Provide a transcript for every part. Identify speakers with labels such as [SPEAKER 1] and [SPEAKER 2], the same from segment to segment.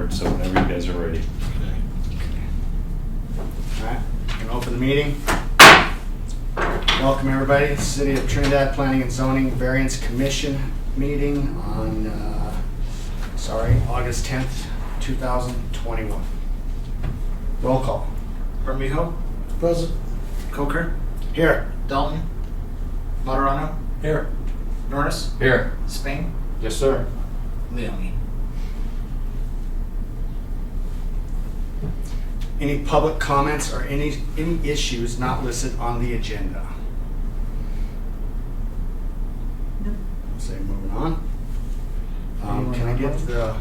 [SPEAKER 1] board, so whenever you guys are ready.
[SPEAKER 2] All right, I'm gonna open the meeting. Welcome everybody, City of Trinidad Planning and Zoning Variance Commission meeting on, August 10th, 2021. Roll call.
[SPEAKER 3] Armijo,
[SPEAKER 2] Present.
[SPEAKER 3] Coker,
[SPEAKER 2] Here.
[SPEAKER 3] Dalton, Moderano,
[SPEAKER 1] Here.
[SPEAKER 3] Norris,
[SPEAKER 1] Here.
[SPEAKER 3] Spain,
[SPEAKER 1] Yes, sir.
[SPEAKER 3] Leone.
[SPEAKER 2] Any public comments or any issues not listed on the agenda?
[SPEAKER 4] No.
[SPEAKER 2] Say moving on. Can I get the,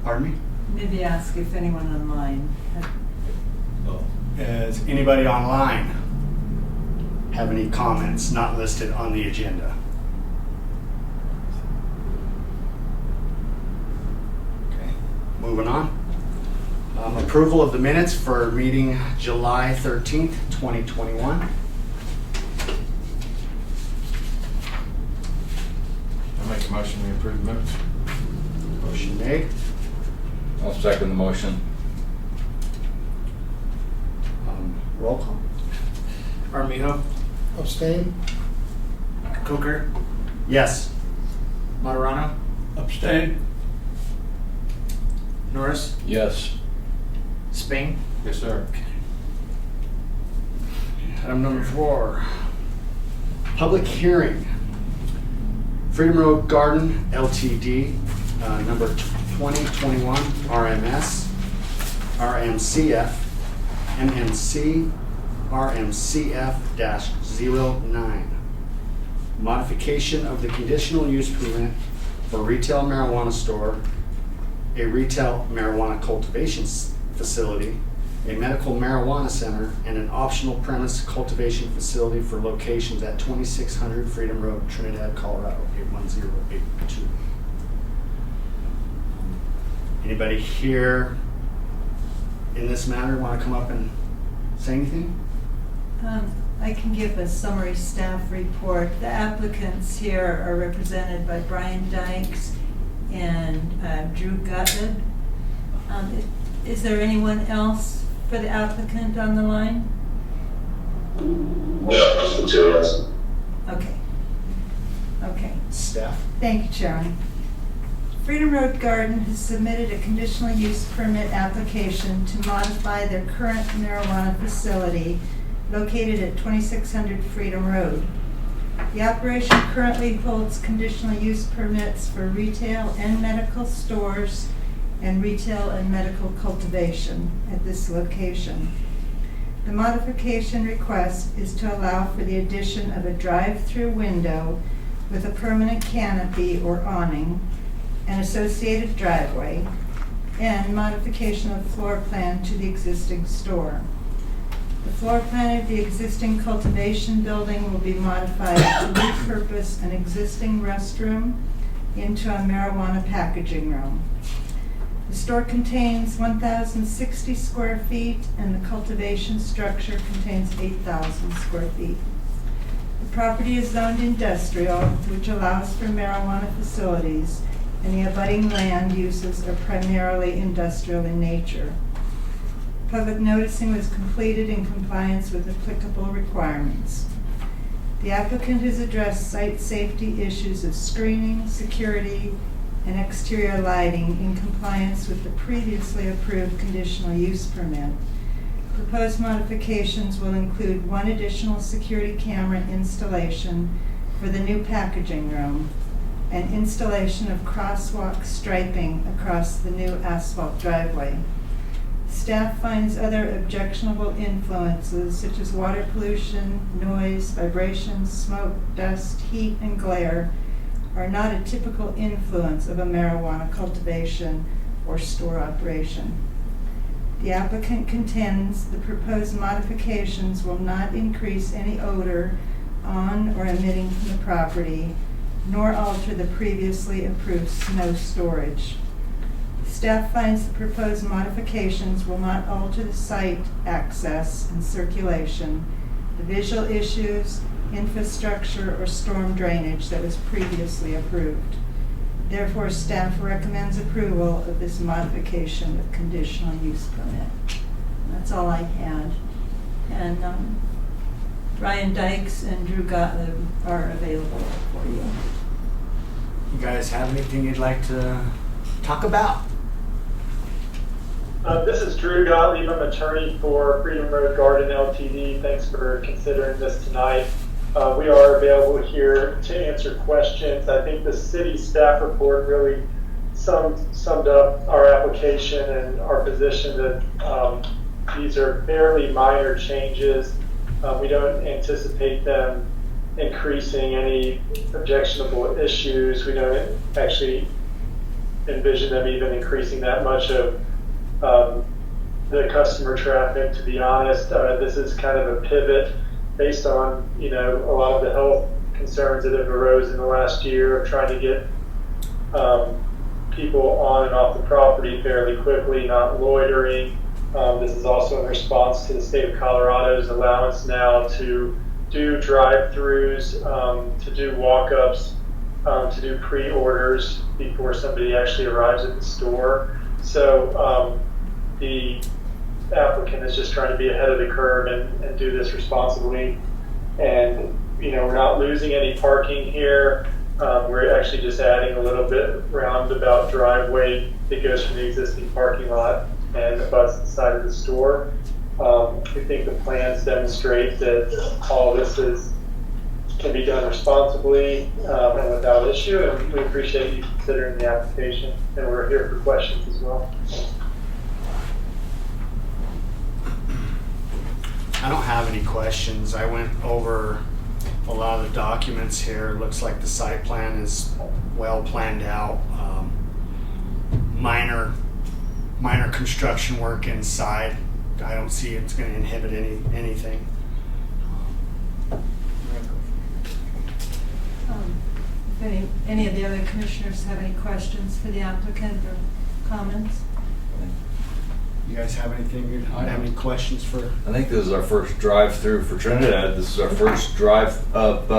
[SPEAKER 2] pardon me?
[SPEAKER 4] Maybe ask if anyone online had.
[SPEAKER 2] Does anybody online have any comments not listed on the agenda? Okay, moving on. Approval of the minutes for meeting July 13th, 2021.
[SPEAKER 1] I'll make a motion to approve the minutes.
[SPEAKER 2] Motion made.
[SPEAKER 1] I'll second the motion.
[SPEAKER 2] Roll call.
[SPEAKER 3] Armijo,
[SPEAKER 2] Abstain.
[SPEAKER 3] Coker,
[SPEAKER 2] Yes.
[SPEAKER 3] Moderano,
[SPEAKER 1] Abstain.
[SPEAKER 3] Norris,
[SPEAKER 1] Yes.
[SPEAKER 3] Spain,
[SPEAKER 1] Yes, sir.
[SPEAKER 2] Item number 4. Public hearing. Freedom Road Garden Ltd. Number 2021 RMS RMCF MNC RMCF-09. Modification of the conditional use permit for retail marijuana store, a retail marijuana cultivation facility, a medical marijuana center, and an optional premise cultivation facility for locations at 2600 Freedom Road, Trinidad, Colorado, 81082. Anybody here in this matter want to come up and say anything?
[SPEAKER 4] I can give a summary staff report. The applicants here are represented by Brian Dykes and Drew Gottlieb. Is there anyone else for the applicant on the line?
[SPEAKER 5] Yeah, yes.
[SPEAKER 4] Okay. Okay.
[SPEAKER 2] Staff?
[SPEAKER 4] Thank you, Chairman. Freedom Road Garden has submitted a conditional use permit application to modify their current marijuana facility located at 2600 Freedom Road. The operation currently holds conditional use permits for retail and medical stores and retail and medical cultivation at this location. The modification request is to allow for the addition of a drive-through window with a permanent canopy or awning, an associated driveway, and modification of floor plan to the existing store. The floor plan of the existing cultivation building will be modified to repurpose an existing restroom into a marijuana packaging room. The store contains 1,060 square feet and the cultivation structure contains 8,000 square feet. The property is zoned industrial, which allows for marijuana facilities, and the abutting land uses are primarily industrial in nature. Public noticing was completed in compliance with applicable requirements. The applicant has addressed site safety issues of screening, security, and exterior lighting in compliance with the previously approved conditional use permit. Proposed modifications will include one additional security camera installation for the new packaging room and installation of crosswalk striping across the new asphalt driveway. Staff finds other objectionable influences such as water pollution, noise, vibrations, smoke, dust, heat, and glare are not a typical influence of a marijuana cultivation or store operation. The applicant contends the proposed modifications will not increase any odor on or emitting from the property, nor alter the previously approved snow storage. Staff finds the proposed modifications will not alter the site access and circulation, the visual issues, infrastructure, or storm drainage that was previously approved. Therefore, staff recommends approval of this modification of conditional use permit. That's all I had. And Ryan Dykes and Drew Gottlieb are available for you.
[SPEAKER 2] You guys have anything you'd like to talk about?
[SPEAKER 5] This is Drew Gottlieb. I'm attorney for Freedom Road Garden Ltd. Thanks for considering this tonight. We are available here to answer questions. I think the city staff report really summed up our application and our position that these are fairly minor changes. We don't anticipate them increasing any objectionable issues. We don't actually envision them even increasing that much of the customer traffic, to be honest. This is kind of a pivot based on, a lot of the health concerns that have arose in the last year of trying to get people on and off the property fairly quickly, not loitering. This is also in response to the state of Colorado's allowance now to do drive-throughs, to do walk-ups, to do pre-orders before somebody actually arrives at the store. So the applicant is just trying to be ahead of the curve and do this responsibly. And, we're not losing any parking here. We're actually just adding a little bit roundabout driveway that goes from the existing parking lot and abuts the side of the store. We think the plans demonstrate that all this can be done responsibly and without issue, and we appreciate you considering the application, and we're here for questions as well.
[SPEAKER 2] I don't have any questions. I went over a lot of the documents here. It looks like the site plan is well planned out. Minor construction work inside. I don't see it's going to inhibit anything.
[SPEAKER 4] If any of the other commissioners have any questions for the applicant or comments?
[SPEAKER 2] You guys have anything? You have any questions for?
[SPEAKER 1] I think this is our first drive-through for Trinidad. This is our first drive-up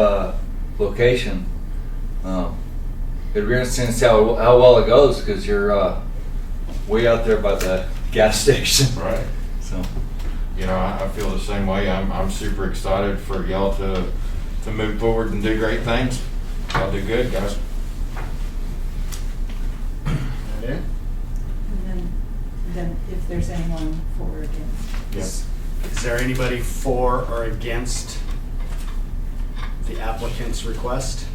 [SPEAKER 1] location. It'll be interesting to see how well it goes, because you're way out there by the gas station.
[SPEAKER 6] Right.
[SPEAKER 1] So,
[SPEAKER 6] I feel the same way. I'm super excited for y'all to move forward and do great things. Y'all do good, guys.
[SPEAKER 2] That it?
[SPEAKER 4] And then if there's anyone for or against.
[SPEAKER 2] Is there anybody for or against the applicant's request?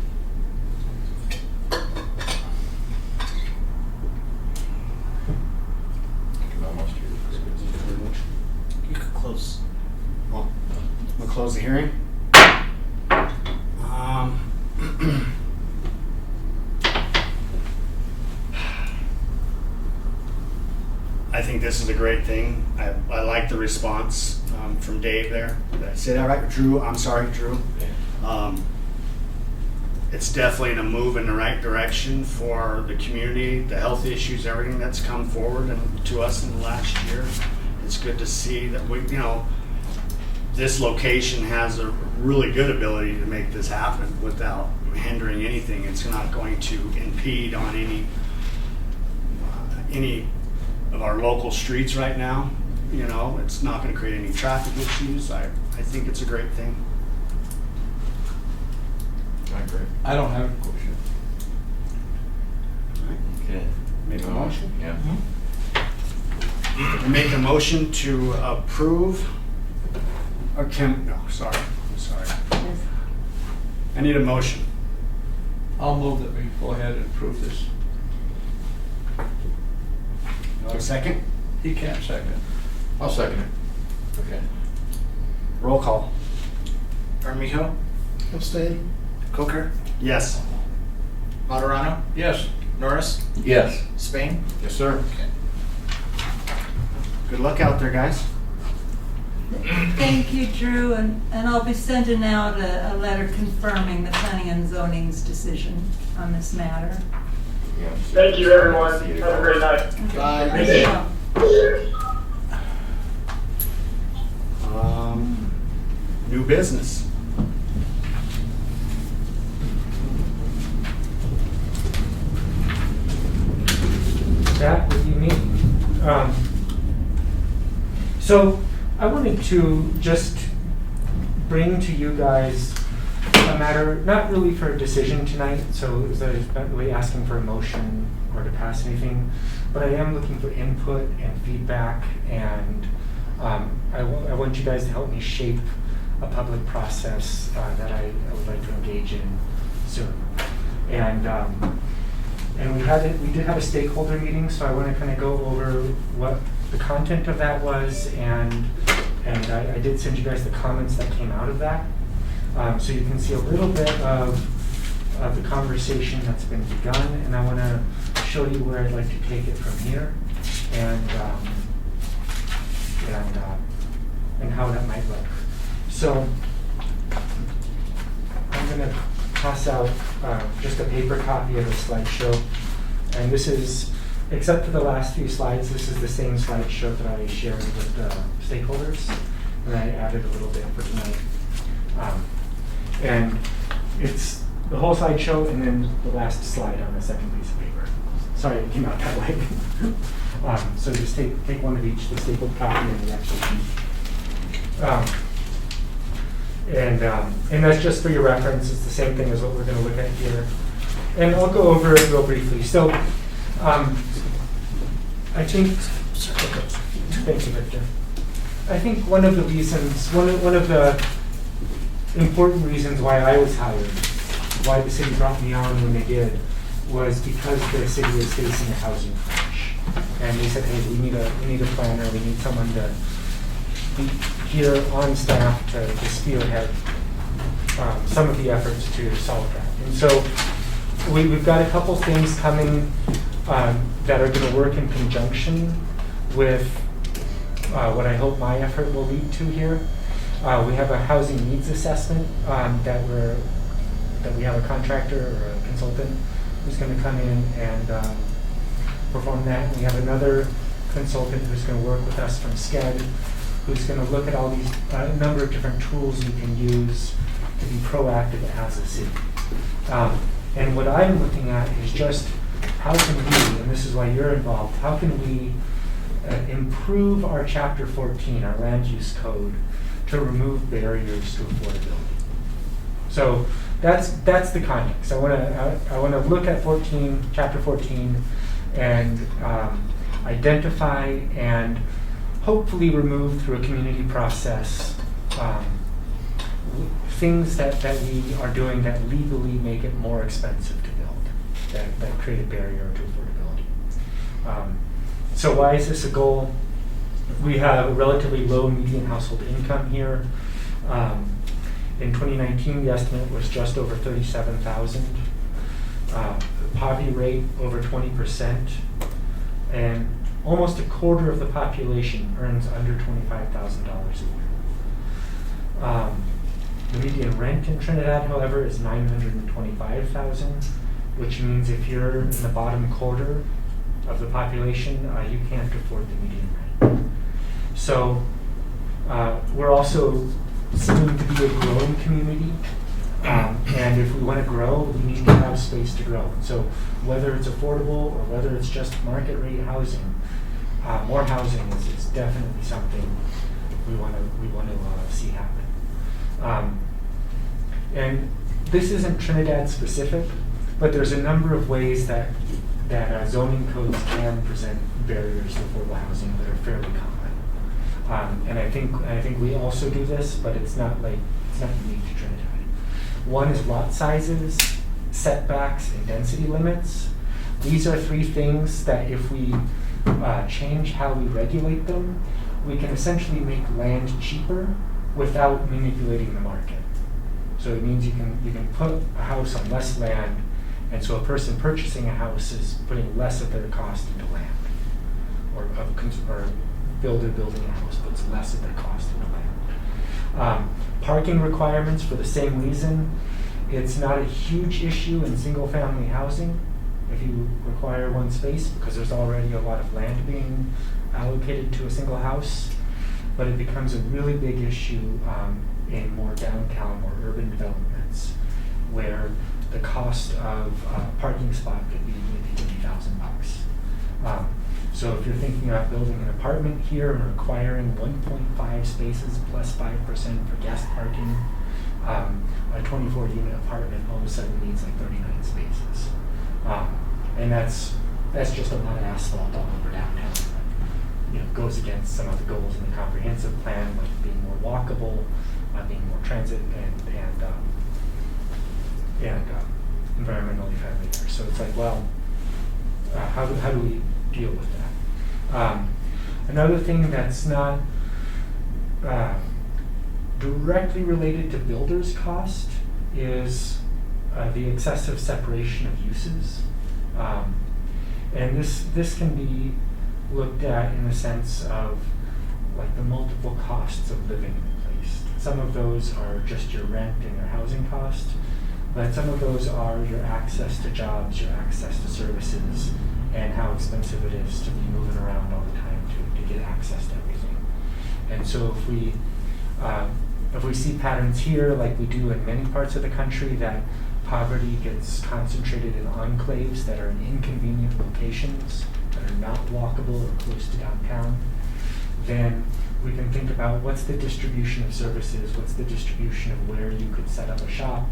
[SPEAKER 3] You could close.
[SPEAKER 2] Well, we'll close the hearing. I think this is a great thing. I like the response from Dave there. Did I say that right? Drew, I'm sorry, Drew. It's definitely a move in the right direction for the community, the health issues, everything that's come forward and to us in the last year. It's good to see that this location has a really good ability to make this happen without hindering anything. It's not going to impede on any of our local streets right now. It's not going to create any traffic issues. I think it's a great thing.
[SPEAKER 6] I agree.
[SPEAKER 1] I don't have a question. Okay.
[SPEAKER 2] Make a motion.
[SPEAKER 1] Yeah.
[SPEAKER 2] I make a motion to approve. I'm sorry.
[SPEAKER 4] Yes.
[SPEAKER 2] I need a motion.
[SPEAKER 7] I'll move that we go ahead and approve this.
[SPEAKER 2] A second?
[SPEAKER 7] He can't second.
[SPEAKER 6] I'll second it.
[SPEAKER 1] Okay.
[SPEAKER 2] Roll call.
[SPEAKER 3] Armijo,
[SPEAKER 7] Abstain.
[SPEAKER 3] Coker,
[SPEAKER 2] Yes.
[SPEAKER 3] Moderano,
[SPEAKER 7] Yes.
[SPEAKER 3] Norris,
[SPEAKER 1] Yes.
[SPEAKER 3] Spain.
[SPEAKER 6] Yes, sir.
[SPEAKER 2] Good luck out there, guys.
[SPEAKER 4] Thank you, Drew, and I'll be sending out a letter confirming the planning and zoning's decision on this matter.
[SPEAKER 6] Yeah,
[SPEAKER 5] Thank you, everyone. Have a great night.
[SPEAKER 3] Bye.
[SPEAKER 5] Thank you.
[SPEAKER 2] New business.
[SPEAKER 8] be me. So I wanted to just bring to you guys a matter, not really for a decision tonight, so I was not really asking for a motion or to pass anything, but I am looking for input and feedback, and I want you guys to help me shape a public process that I would like to engage in soon. And we did have a stakeholder meeting, so I want to kind of go over what the content of that was, and I did send you guys the comments that came out of that. So you can see a little bit of the conversation that's been begun, and I want to show you where I'd like to take it from here, and how that might look. So I'm going to pass out just a paper copy of the slideshow, and this is, except for the last few slides, this is the same slideshow that I shared with the stakeholders, and I added a little bit for tonight. And it's the whole slideshow and then the last slide on the second piece of paper. Sorry it came out that way. So just take one of each, the stapled copy and the actual sheet. And that's just for your reference. It's the same thing as what we're going to look at here. And I'll go over it real briefly. So I think, thank you, Victor. I think one of the reasons, one of the important reasons why I was hired, why the city brought me on when they did, was because the city is facing a housing crunch. And they said, hey, we need a planner, we need someone to be here on staff to spearhead some of the efforts to solve that. And so we've got a couple things coming that are going to work in conjunction with what I hope my effort will lead to here. We have a housing needs assessment that we have a contractor or a consultant who's going to come in and perform that. We have another consultant who's going to work with us from SCED, who's going to look at all these number of different tools you can use to be proactive as a city. And what I'm looking at is just how can we, and this is why you're involved, how can we improve our Chapter 14, our land use code, to remove barriers to affordability. So that's the context. I want to look at Chapter 14, and identify and hopefully remove through a community process things that we are doing that legally make it more expensive to build, that create a barrier to affordability. So why is this a goal? We have a relatively low median household income here. In 2019, the estimate was just over $37,000. Poverty rate over 20%, and almost a quarter of the population earns under $25,000 a year. The median rent in Trinidad, however, is $925,000, which means if you're in the bottom quarter of the population, you can't afford the median rent. So we're also seen to be a growing community, and if we want to grow, we need to have space to grow. So whether it's affordable or whether it's just market rate housing, more housing is definitely something we want to see happen. And this isn't Trinidad specific, but there's a number of ways that zoning codes can present barriers to affordable housing that are fairly common. And I think we also do this, but it's not unique to Trinidad. One is lot sizes, setbacks, and density limits. These are three things that if we change how we regulate them, we can essentially make land cheaper without manipulating the market. So it means you can put a house on less land, and so a person purchasing a house is putting less of their cost into land, or builder building a house puts less of their cost into land. Parking requirements, for the same reason, it's not a huge issue in single-family housing if you require one space, because there's already a lot of land being allocated to a single house, but it becomes a really big issue in more downtown, more urban developments, where the cost of a parking spot could be maybe $50,000. So if you're thinking about building an apartment here and requiring 1.5 spaces plus 5% for guest parking, a 24-unit apartment all of a sudden needs like 39 spaces. And that's just a lot of asphalt all over downtown. You know, goes against some of the goals in the comprehensive plan, like being more walkable, being more transit and environmentally friendly there. So it's like, well, how do we deal with that? Another thing that's not directly related to builders' cost is the excessive separation of uses. And this can be looked at in the sense of like the multiple costs of living in a place. Some of those are just your rent and your housing cost, but some of those are your access to jobs, your access to services, and how expensive it is to be moving around all the time to get access to everything. And so if we see patterns here, like we do in many parts of the country, that poverty gets concentrated in enclaves that are in inconvenient locations, that are not walkable or close to downtown, then we can think about what's the distribution of services, what's the distribution of where you could set up a shop,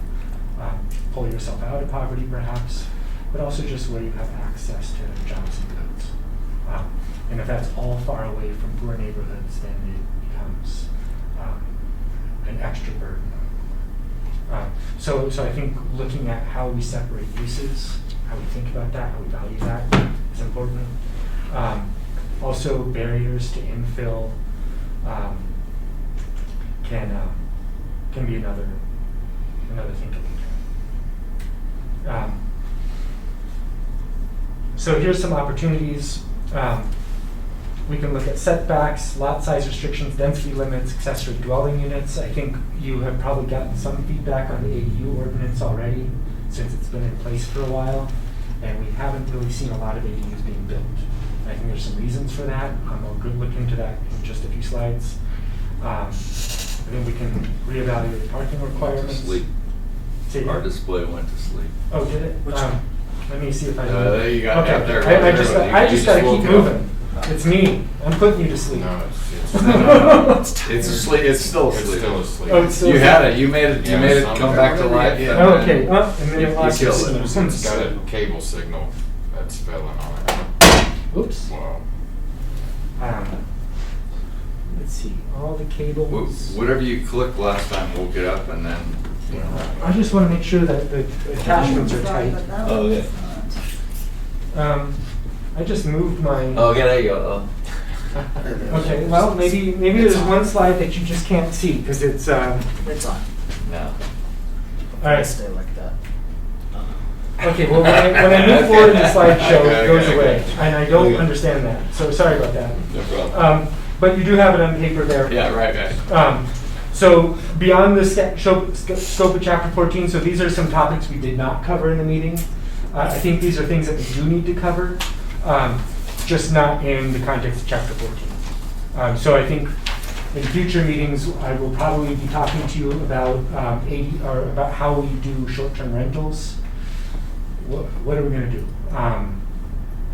[SPEAKER 8] pull yourself out of poverty perhaps, but also just where you have access to jobs and goods. And if that's all far away from poor neighborhoods, then it becomes an extra burden. So I think looking at how we separate uses, how we think about that, how we value that is important. Also, barriers to infill can be another thing to look at. So here's some opportunities. We can look at setbacks, lot size restrictions, density limits, accessory dwelling units. I think you have probably gotten some feedback on the ADU ordinance already, since it's been in place for a while, and we haven't really seen a lot of ADUs being built. I think there's some reasons for that. I'll look into that in just a few slides. I think we can reevaluate parking requirements.
[SPEAKER 1] Sleep.
[SPEAKER 8] Say
[SPEAKER 1] Our
[SPEAKER 8] again?
[SPEAKER 1] display went to sleep.
[SPEAKER 8] Oh, did it?
[SPEAKER 3] Which one?
[SPEAKER 8] Let me see if I.
[SPEAKER 1] There you got it up there.
[SPEAKER 8] I just got to
[SPEAKER 1] woke
[SPEAKER 8] keep
[SPEAKER 1] it up.
[SPEAKER 8] moving. It's me. I'm putting you to sleep.
[SPEAKER 6] No,
[SPEAKER 1] It's asleep. It's still
[SPEAKER 6] it's
[SPEAKER 1] asleep.
[SPEAKER 6] still asleep.
[SPEAKER 8] Oh, it's still
[SPEAKER 1] You
[SPEAKER 8] asleep.
[SPEAKER 1] had it. You made it. You
[SPEAKER 6] Yeah,
[SPEAKER 1] made it
[SPEAKER 6] some
[SPEAKER 1] come
[SPEAKER 6] of
[SPEAKER 1] back
[SPEAKER 6] it.
[SPEAKER 1] to life.
[SPEAKER 6] Yeah.
[SPEAKER 1] and
[SPEAKER 8] Oh,
[SPEAKER 1] then
[SPEAKER 8] okay. Well, and then
[SPEAKER 1] you
[SPEAKER 8] it lost
[SPEAKER 1] killed
[SPEAKER 8] its
[SPEAKER 1] it.
[SPEAKER 8] signal.
[SPEAKER 6] It's got a cable signal that's failing on it.
[SPEAKER 8] Oops.
[SPEAKER 6] Wow.
[SPEAKER 8] Let's see. All the cables.
[SPEAKER 1] Whatever you clicked last time woke it up, and then.
[SPEAKER 8] I just want to make sure that the attachments are
[SPEAKER 4] Sorry,
[SPEAKER 8] tight.
[SPEAKER 4] but that
[SPEAKER 1] Oh,
[SPEAKER 4] one
[SPEAKER 1] yeah.
[SPEAKER 4] is not.
[SPEAKER 8] I just moved my.
[SPEAKER 1] Oh, okay, there you go.
[SPEAKER 8] Okay. Well, maybe there's one slide that you just can't see because it's.
[SPEAKER 3] It's on.
[SPEAKER 1] No.
[SPEAKER 8] All right.
[SPEAKER 3] Stay like that.
[SPEAKER 8] Okay, well, when I move forward in the slideshow,
[SPEAKER 1] Okay,
[SPEAKER 8] it goes
[SPEAKER 1] okay,
[SPEAKER 8] away,
[SPEAKER 1] okay.
[SPEAKER 8] and I don't
[SPEAKER 1] Okay.
[SPEAKER 8] understand that, so sorry about that.
[SPEAKER 1] No problem.
[SPEAKER 8] But you do have it on paper there.
[SPEAKER 1] Yeah, right.
[SPEAKER 8] So beyond the scope of Chapter 14, so these are some topics we did not cover in the meeting. I think these are things that we do need to cover, just not in the context of Chapter 14. So I think in future meetings, I will probably be talking to you about about how we do short-term rentals. What are we going to do?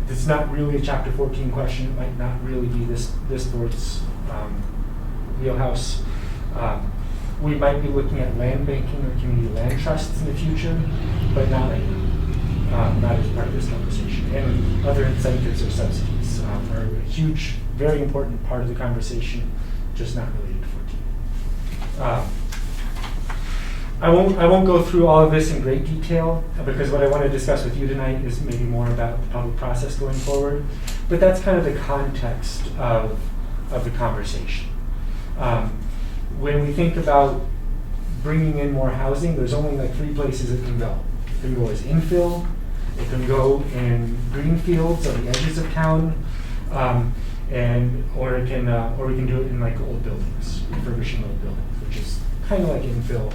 [SPEAKER 8] It's not really a Chapter 14 question. It might not really be this board's wheelhouse. We might be looking at land banking or community land trusts in the future, but not right now. Not as part of this conversation. And other incentives or subsidies are a huge, very important part of the conversation, just not related to 14. I won't go through all of this in great detail because what I want to discuss with you tonight is maybe more about the public process going forward. But that's kind of the context of the conversation. When we think about bringing in more housing, there's only like 3 places it can go. It can go as infill, it can go in green fields on the edges of town, or we can do it in like old buildings, refurbishing old buildings, which is kind of like infill,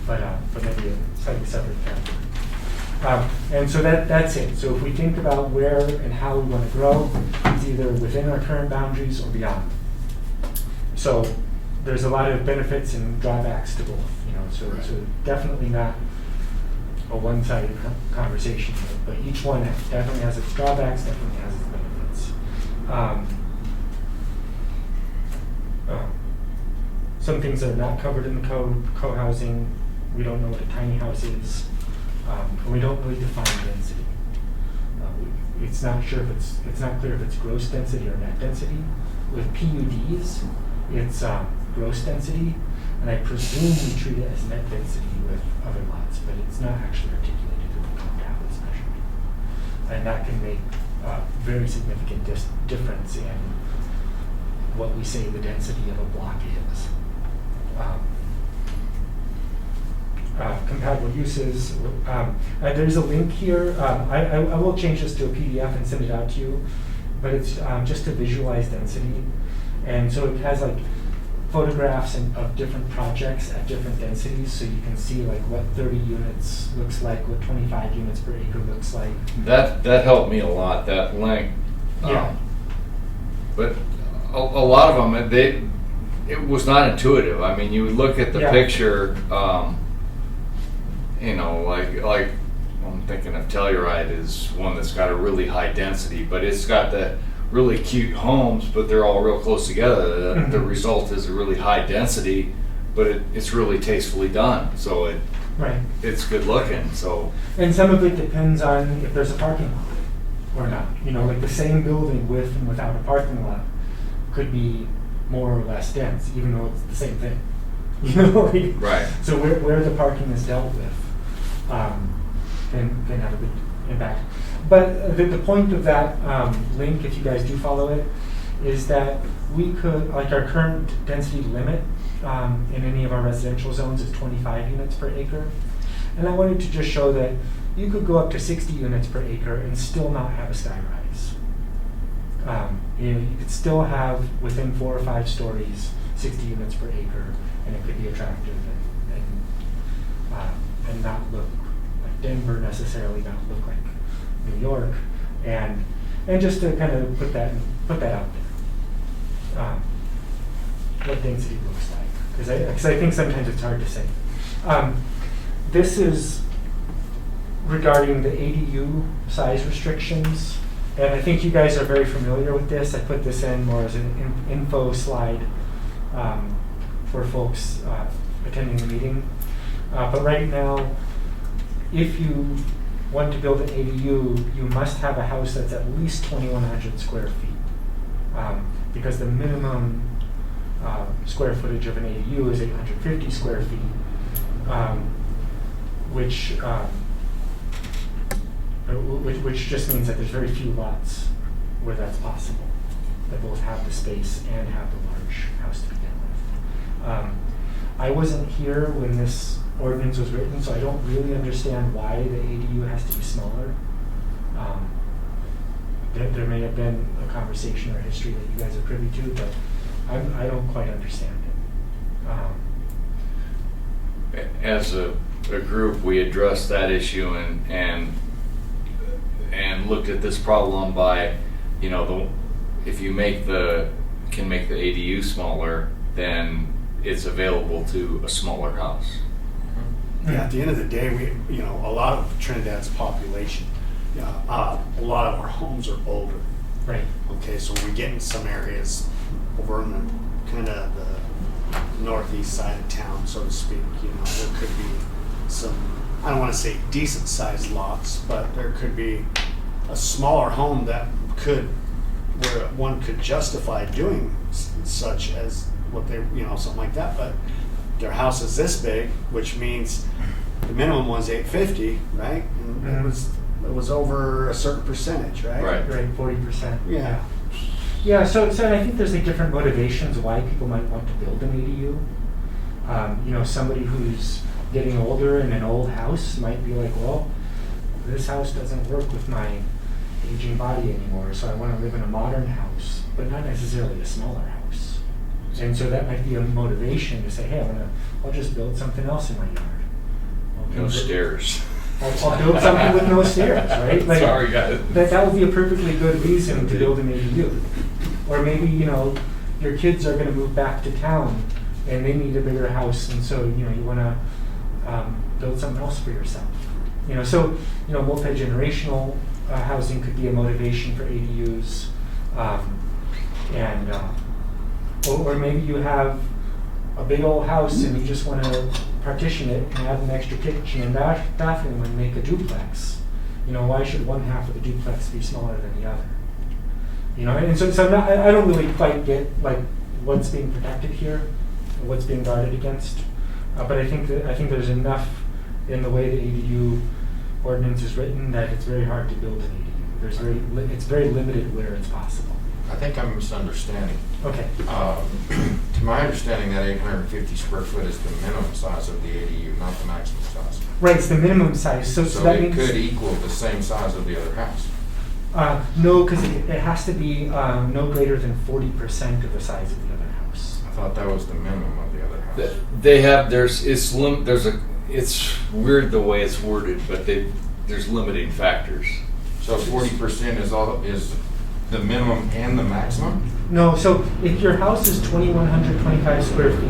[SPEAKER 8] but maybe a slightly separate category. And so that's it. So if we think about where and how we want to grow, it's either within our current boundaries or beyond. So there's a lot of benefits and drawbacks to both. So definitely not a one-sided conversation, but each one definitely has its drawbacks, definitely has its benefits. Some things that are not covered in the code, co-housing, we don't know what a tiny house is, and we don't really define density. It's not clear if it's gross density or net density. With PUDs, it's gross density, and I presume we treat it as net density with other lots, but it's not actually articulated in the code how it's measured. And that can make a very significant difference in what we say the density of a block is. Compatible uses. There's a link here. I will change this to a PDF and send it out to you, but it's just to visualize density. And so it has like photographs of different projects at different densities, so you can see like what 30 units looks like, what 25 units per acre looks like.
[SPEAKER 1] That helped me a lot, that link.
[SPEAKER 8] Yeah.
[SPEAKER 1] But a lot of them, it was not intuitive. I mean, you would look at the picture, you know, like I'm thinking of Telluride is one that's got a really high density, but it's got the really cute homes, but they're all real close together. The result is a really high density, but it's really tastefully done. So it's good looking. So,
[SPEAKER 8] and some of it depends on if there's a parking lot or not. You know, like the same building with and without a parking lot could be more or less dense, even though it's the same thing. You know, like,
[SPEAKER 1] right.
[SPEAKER 8] So where the parking is dealt with can have a big impact. But the point of that link, if you guys do follow it, is that we could, like our current density limit in any of our residential zones is 25 units per acre. And I wanted to just show that you could go up to 60 units per acre and still not have a sky rise. You could still have within 4 or 5 stories 60 units per acre, and it could be attractive and not look like Denver necessarily, not look like New York, and just to kind of put that out there, what density looks like, because I think sometimes it's hard to say. This is regarding the ADU size restrictions, and I think you guys are very familiar with this. I put this in more as an info slide for folks attending the meeting. But right now, if you want to build an ADU, you must have a house that's at least 2,100 square feet, because the minimum square footage of an ADU is 850 square feet, which just means that there's very few lots where that's possible, that both have the space and have the large house to begin with. I wasn't here when this ordinance was written, so I don't really understand why the ADU has to be smaller. There may have been a conversation or history that you guys are privy to, but I don't quite understand it.
[SPEAKER 1] As a group, we addressed that issue and looked at this problem by, you know, if you can make the ADU smaller, then it's available to a smaller house.
[SPEAKER 2] Yeah, at the end of the day, a lot of Trinidad's population, a lot of our homes are older.
[SPEAKER 8] Right.
[SPEAKER 2] Okay, so when we get in some areas over in the kind of the northeast side of town, so to speak, there could be some, I don't want to say decent sized lots, but there could be a smaller home that where one could justify doing such as what they, something like that, but their house is this big, which means the minimum was 850, right? And it was over a certain percentage, right?
[SPEAKER 1] Right.
[SPEAKER 8] Right, 40%.
[SPEAKER 2] Yeah.
[SPEAKER 8] Yeah, so I think there's like different motivations why people might want to build an ADU. Somebody who's getting older in an old house might be like, well, this house doesn't work with my aging body anymore, so I want to live in a modern house, but not necessarily a smaller house. And so that might be a motivation to say, hey, I'll just build something else in my yard.
[SPEAKER 1] No stairs.
[SPEAKER 8] I'll build something with no stairs, right? Like,
[SPEAKER 1] sorry, guys.
[SPEAKER 8] That would be a perfectly good reason to build an ADU. Or maybe, your kids are going to move back to town and they need a bigger house, and so, you want to build something else for yourself. Multi-generational housing could be a motivation for ADUs. Or maybe you have a big old house and you just want to partition it and add an extra kitchen and bathroom and make a duplex. You know, why should one half of the duplex be smaller than the other? You know, and so I don't really quite get like what's being protected here, and what's being guarded against. But I think there's enough in the way the ADU ordinance is written that it's very hard to build an ADU. It's very limited where it's possible.
[SPEAKER 6] I think I'm misunderstanding.
[SPEAKER 8] Okay.
[SPEAKER 6] To my understanding, that 850 square foot is the minimum size of the ADU, not the maximum size.
[SPEAKER 8] Right, it's the minimum size. So that
[SPEAKER 6] it
[SPEAKER 8] means
[SPEAKER 6] could equal the same size of the other house.
[SPEAKER 8] no, because it has to be no greater than 40% of the size of the other house.
[SPEAKER 6] I thought that was the minimum of the other house.
[SPEAKER 1] They have, it's weird the way it's worded, but there's limiting factors.
[SPEAKER 6] So 40% is the minimum and the maximum?
[SPEAKER 8] No, so if your house is 2,125 square feet,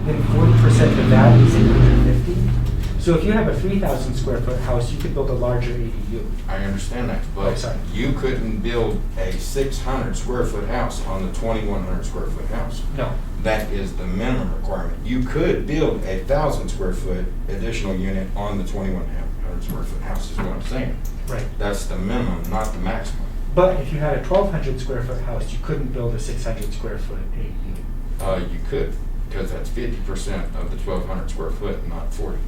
[SPEAKER 8] then 40% of that is 850. So if you have a 3,000 square foot house, you could build a larger ADU.
[SPEAKER 6] I understand that,
[SPEAKER 8] Oh,
[SPEAKER 6] but
[SPEAKER 8] sorry.
[SPEAKER 6] you couldn't build a 600 square foot house on the 2,100 square foot house.
[SPEAKER 8] No.
[SPEAKER 6] That is the minimum requirement. You could build a 1,000 square foot additional unit on the 2,100 square foot house is what I'm saying.
[SPEAKER 8] Right.
[SPEAKER 6] That's the minimum, not the maximum.
[SPEAKER 8] But if you had a 1,200 square foot house, you couldn't build a 600 square foot ADU.
[SPEAKER 6] You could, because that's 50% of the 1,200 square foot, not 40.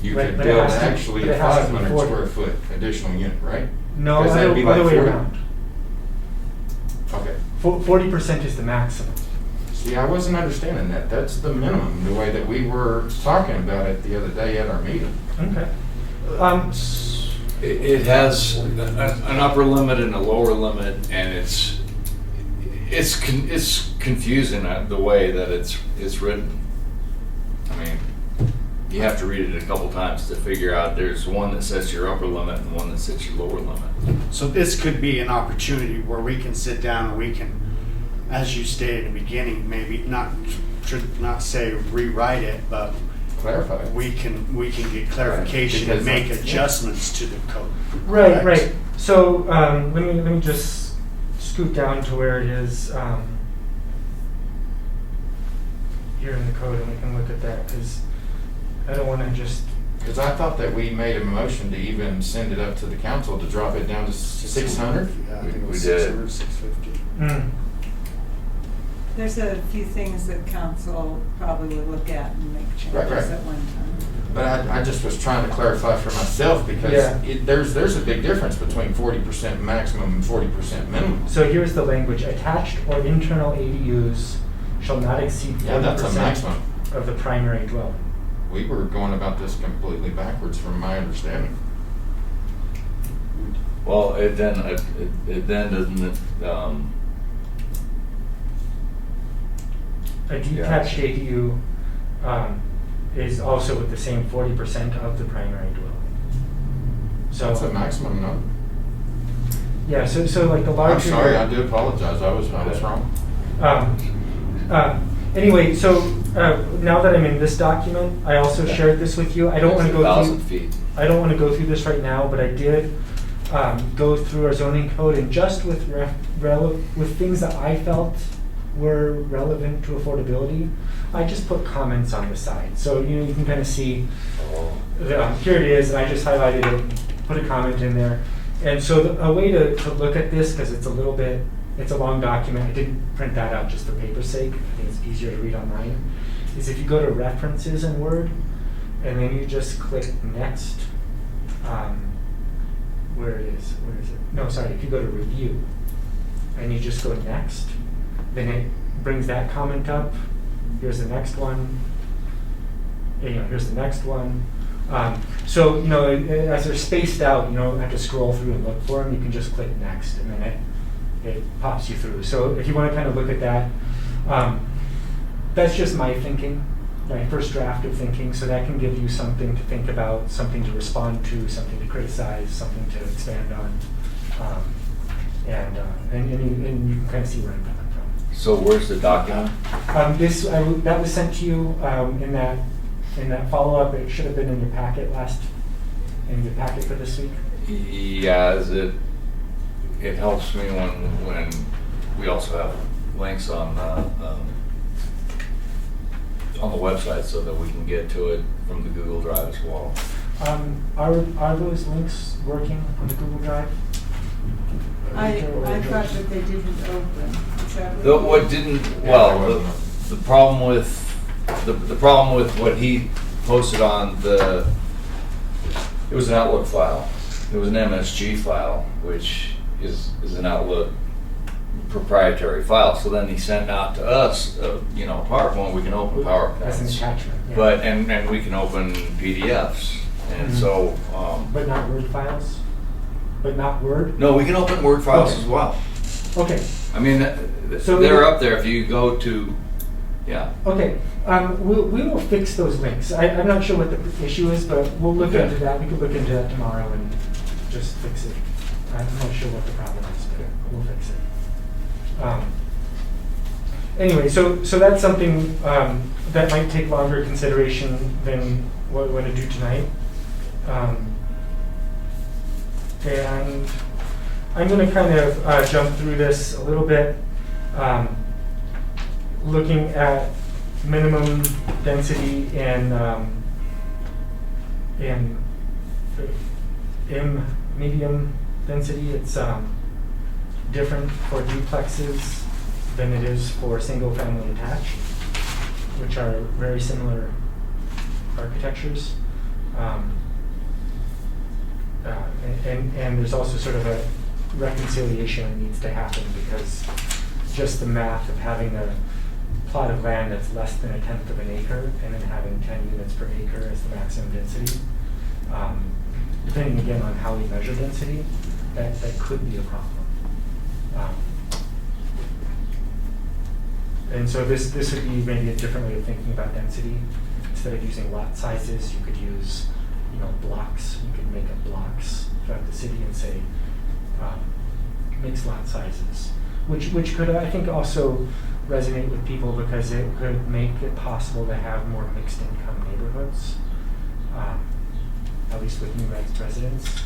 [SPEAKER 6] You
[SPEAKER 8] Right,
[SPEAKER 6] could
[SPEAKER 8] but it
[SPEAKER 6] build
[SPEAKER 8] has to-
[SPEAKER 6] actually
[SPEAKER 8] but
[SPEAKER 6] a
[SPEAKER 8] it has to be
[SPEAKER 6] 500
[SPEAKER 8] 40.
[SPEAKER 6] square foot additional unit, right?
[SPEAKER 8] No,
[SPEAKER 6] 'Cause that'd be
[SPEAKER 8] other
[SPEAKER 6] like
[SPEAKER 8] way
[SPEAKER 6] 40.
[SPEAKER 8] around.
[SPEAKER 6] Okay.
[SPEAKER 8] 40% is the maximum.
[SPEAKER 6] See, I wasn't understanding that. That's the minimum, the way that we were talking about it the other day at our meeting.
[SPEAKER 8] Okay.
[SPEAKER 1] It has an upper limit and a lower limit, and it's confusing the way that it's written. I mean, you have to read it a couple times to figure out there's one that sets your upper limit and one that sets your lower limit.
[SPEAKER 2] So this could be an opportunity where we can sit down and we can, as you stated in the beginning, maybe not say rewrite it, but
[SPEAKER 6] Clarify.
[SPEAKER 2] we can get clarification
[SPEAKER 6] Right,
[SPEAKER 2] and
[SPEAKER 6] because-
[SPEAKER 2] make adjustments to the code.
[SPEAKER 8] Right,
[SPEAKER 2] Correct?
[SPEAKER 8] right. So let me just scoot down to where it is here in the code, and we can look at that, because I don't want to just.
[SPEAKER 6] Because I thought that we made a motion to even send it up to the council to drop it down to 600.
[SPEAKER 2] Yeah, I think it
[SPEAKER 1] We
[SPEAKER 2] was
[SPEAKER 1] did.
[SPEAKER 2] 600, 650.
[SPEAKER 4] There's a few things that council probably would look at and make changes
[SPEAKER 6] Right.
[SPEAKER 4] at one time.
[SPEAKER 6] But I just was trying to clarify for myself because
[SPEAKER 8] Yeah.
[SPEAKER 6] there's a big difference between 40% maximum and 40% minimum.
[SPEAKER 8] So here's the language: attached or internal ADUs shall not exceed 40%
[SPEAKER 6] Yeah, that's a maximum.
[SPEAKER 8] of the primary dwelling.
[SPEAKER 6] We were going about this completely backwards from my understanding.
[SPEAKER 1] Well, it then doesn't.
[SPEAKER 8] A detached ADU is also with the same 40% of the primary dwelling. So
[SPEAKER 6] That's a maximum, no?
[SPEAKER 8] yeah, so like the larger.
[SPEAKER 6] I'm sorry, I do apologize. I was wrong.
[SPEAKER 8] Anyway, so now that I'm in this document, I also shared this with you. I don't want to go
[SPEAKER 1] 1,000
[SPEAKER 8] through.
[SPEAKER 1] feet.
[SPEAKER 8] I don't want to go through this right now, but I did go through our zoning code, and just with with things that I felt were relevant to affordability, I just put comments on the side. So you can kind of see. Here it is, and I just highlighted it, put a comment in there. And so a way to look at this, because it's a long document, I didn't print that out just for paper's sake, I think it's easier to read online, is if you go to references in Word, and then you just click next, where is it? No, sorry, if you go to review, and you just go next, then it brings that comment up. Here's the next one. Here's the next one. So, as they're spaced out, you don't have to scroll through and look for them. You can just click next, and then it pops you through. So if you want to kind of look at that, that's just my thinking, my first draft of thinking. So that can give you something to think about, something to respond to, something to criticize, something to expand on. And you can kind of see where I'm coming from.
[SPEAKER 1] So where's the document?
[SPEAKER 8] That was sent to you in that follow-up. It should have been in your packet in your packet for this week.
[SPEAKER 1] Yeah, it helps me when we also have links on the website so that we can get to it from the Google Drive as well.
[SPEAKER 8] Are those links working on the Google Drive?
[SPEAKER 4] I thought that they didn't open. Is that
[SPEAKER 1] The, what didn't, well, the problem with, the problem with what he posted on the, it was an Outlook file. It was an MSG file, which is an Outlook proprietary file. So then he sent out to us, PowerPoint, we can open
[SPEAKER 8] As an
[SPEAKER 1] PowerPoints.
[SPEAKER 8] attachment. Yeah.
[SPEAKER 1] But, and we can open PDFs. And
[SPEAKER 8] Mhm.
[SPEAKER 1] so,
[SPEAKER 8] But not Word files? But not Word?
[SPEAKER 1] no, we can open Word files
[SPEAKER 8] Okay.
[SPEAKER 1] as well.
[SPEAKER 8] Okay,
[SPEAKER 1] I mean,
[SPEAKER 8] So
[SPEAKER 1] they're
[SPEAKER 8] we-
[SPEAKER 1] up there if you go to, yeah.
[SPEAKER 8] okay. We will fix those links. I'm not sure what the issue is, but we'll look
[SPEAKER 1] Okay.
[SPEAKER 8] into that. We could look into that tomorrow and just fix it. I'm not sure what the problem is, but we'll fix it. Anyway, so that's something that might take longer consideration than what we want to do tonight. And I'm going to kind of jump through this a little bit, looking at minimum density and medium density. It's different for duplexes than it is for single-family attached, which are very similar architectures. And there's also sort of a reconciliation that needs to happen, because just the math of having a plot of land that's less than 1/10 of an acre and then having 10 units per acre as the maximum density, depending again on how we measure density, that could be a problem. And so this would be maybe a different way of thinking about density. Instead of using lot sizes, you could use blocks. You could make up blocks throughout the city and say mixed lot sizes, which could, I think, also resonate with people, because it could make it possible to have more mixed income neighborhoods, at least with new residents.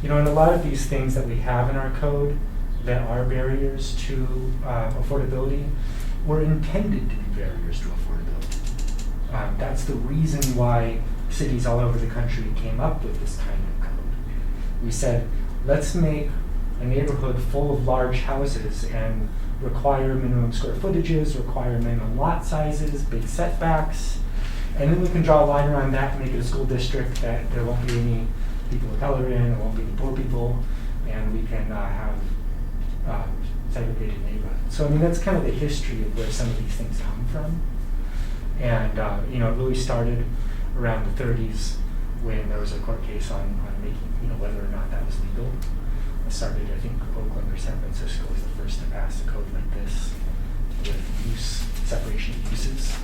[SPEAKER 8] And a lot of these things that we have in our code that are barriers to affordability were intended to be barriers to affordability. That's the reason why cities all over the country came up with this kind of code. We said, let's make a neighborhood full of large houses and require minimum square footages, require minimum lot sizes, big setbacks, and then we can draw a line around that and make it a school district that there won't be any people of color in, there won't be any poor people, and we can have segregated neighborhoods. So that's kind of the history of where some of these things come from. And it really started around the 30s when there was a court case on making, whether or not that was legal. It started, I think, Oakland or San Francisco was the first to pass a code like this with separation of uses.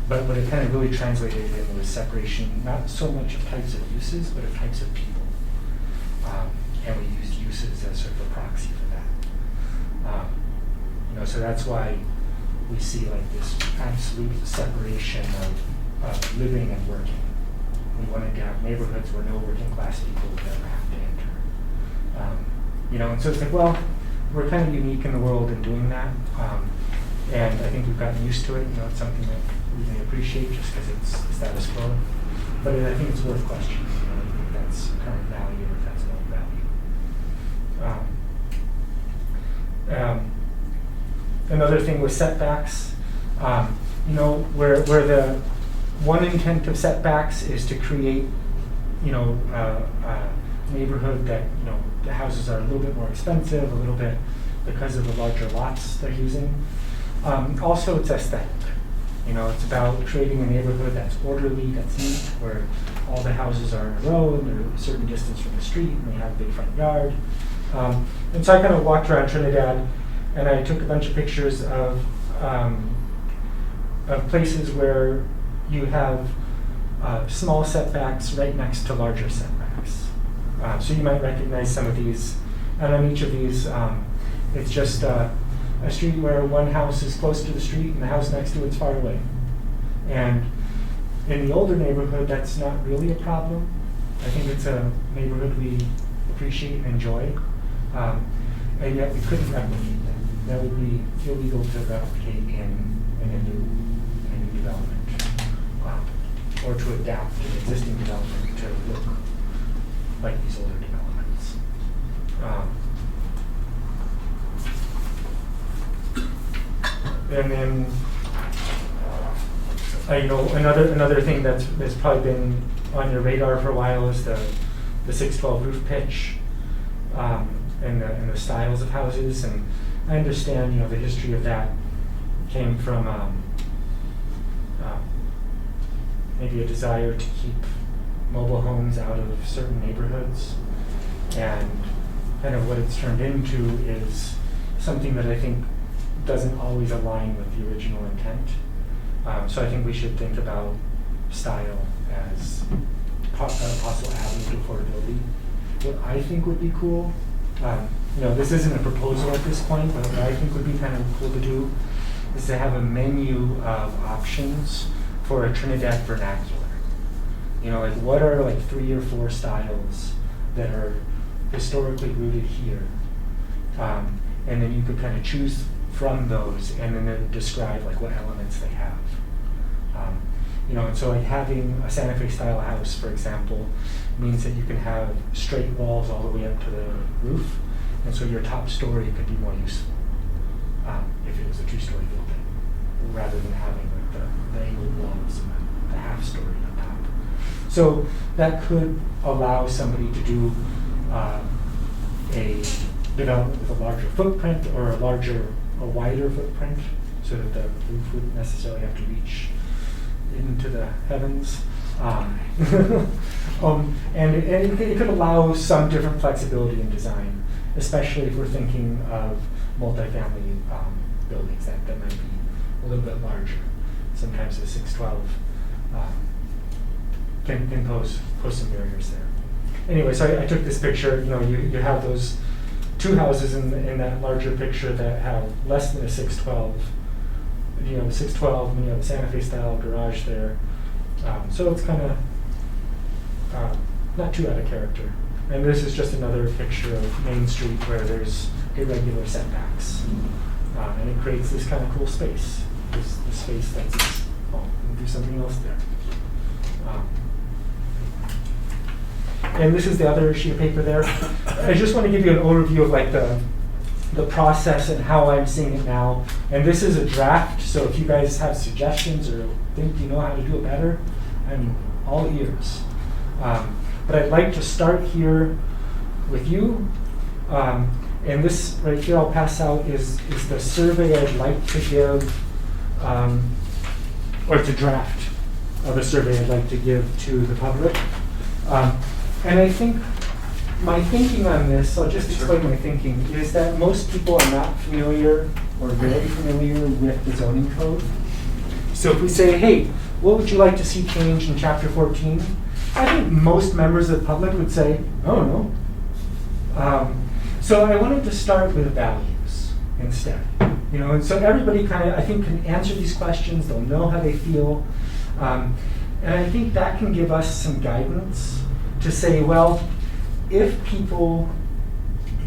[SPEAKER 8] But what it kind of really translated in was separation, not so much of types of uses, but of types of people. And we used uses as sort of a proxy for that. So that's why we see like this absolute separation of living and working. We wanted to have neighborhoods where no working class people would ever have to enter. And so it's like, well, we're kind of unique in the world in doing that. And I think we've gotten used to it. It's something that we may appreciate just because it's the status quo. But I think it's worth questioning. If that's current value or if that's no value. Another thing with setbacks, where the one intent of setbacks is to create, a neighborhood that, the houses are a little bit more expensive, a little bit because of the larger lots they're using. Also, it's aesthetic. It's about creating a neighborhood that's orderly, that's neat, where all the houses are in a row and they're a certain distance from the street and they have a big front yard. And so I kind of walked around Trinidad and I took a bunch of pictures of places where you have small setbacks right next to larger setbacks. So you might recognize some of these. And on each of these, it's just a street where one house is close to the street and the house next to it's far away. And in the older neighborhood, that's not really a problem. I think it's a neighborhood we appreciate and enjoy. And yet we couldn't replicate that. that would be illegal to replicate in a new development, or to adapt an existing development to look like these older developments. And then, another thing that's probably been on your radar for a while is the 612 roof pitch, and the styles of houses. And I understand, the history of that came from maybe a desire to keep mobile homes out of certain neighborhoods, and kind of what it's turned into is something that I think doesn't always align with the original intent. So I think we should think about style as a possible avenue to affordability. What I think would be cool, this isn't a proposal at this point, but what I think would be kind of cool to do is to have a menu of options for a Trinidad vernacular. Like what are like 3 or 4 styles that are historically rooted here, and then you could kind of choose from those, and then describe like what elements they have. And so like having a Santa Fe style house, for example, means that you can have straight walls all the way up to the roof, and so your top story could be more useful if it was a 2-story building, rather than having like the angled walls and the half story on top. So that could allow somebody to do a development with a larger footprint, or a wider footprint, so that the roof wouldn't necessarily have to reach into the heavens. And it could allow some different flexibility in design, especially if we're thinking of multifamily buildings that might be a little bit larger. Sometimes the 612 can pose some barriers there. Anyway, so I took this picture. You have those 2 houses in that larger picture that have less than a 612. The 612, and you have the Santa Fe style garage there. So it's kind of not too out of character. And this is just another picture of Main Street where there's irregular setbacks. And it creates this kind of cool space. This space that's, and do something else there. And this is the other sheet of paper there. I just want to give you an overview of like the process and how I'm seeing it now. And this is a draft, so if you guys have suggestions or think you know how to do it better, I'm all ears. But I'd like to start here with you. And this right here I'll pass out is the survey I'd like to give, or it's a draft of a survey I'd like to give to the public. And I think my thinking on this, I'll just explain my thinking, is that most people are not familiar or very familiar with the zoning code. So if we say, hey, what would you like to see change in Chapter 14? I think most members of the public would say, oh, no. So I wanted to start with values instead. And so everybody kind of, I think, can answer these questions. They'll know how they feel. And I think that can give us some guidance to say, well, if people,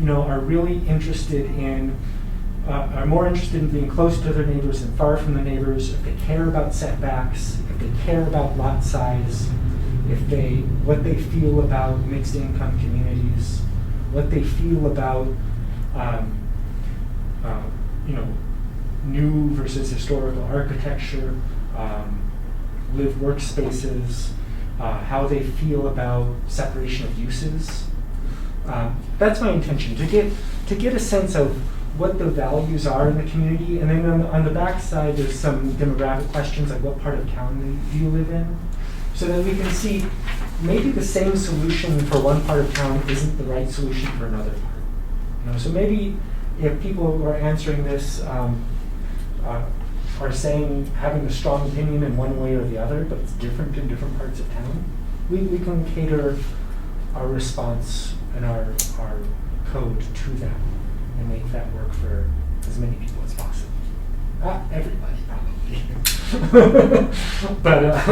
[SPEAKER 8] are really interested in, are more interested in being close to their neighbors than far from the neighbors, if they care about setbacks, if they care about lot size, what they feel about mixed income communities, what they feel about, new versus historical architecture, lived workspaces, how they feel about separation of uses. That's my intention, to get a sense of what the values are in the community, and then on the back side there's some demographic questions like what part of town do you live in, so that we can see maybe the same solution for one part of town isn't the right solution for another part. So maybe if people who are answering this are saying, having a strong opinion in one way or the other, but it's different in different parts of town, we can cater our response and our code to that and make that work for as many people as possible. Not everybody, probably. But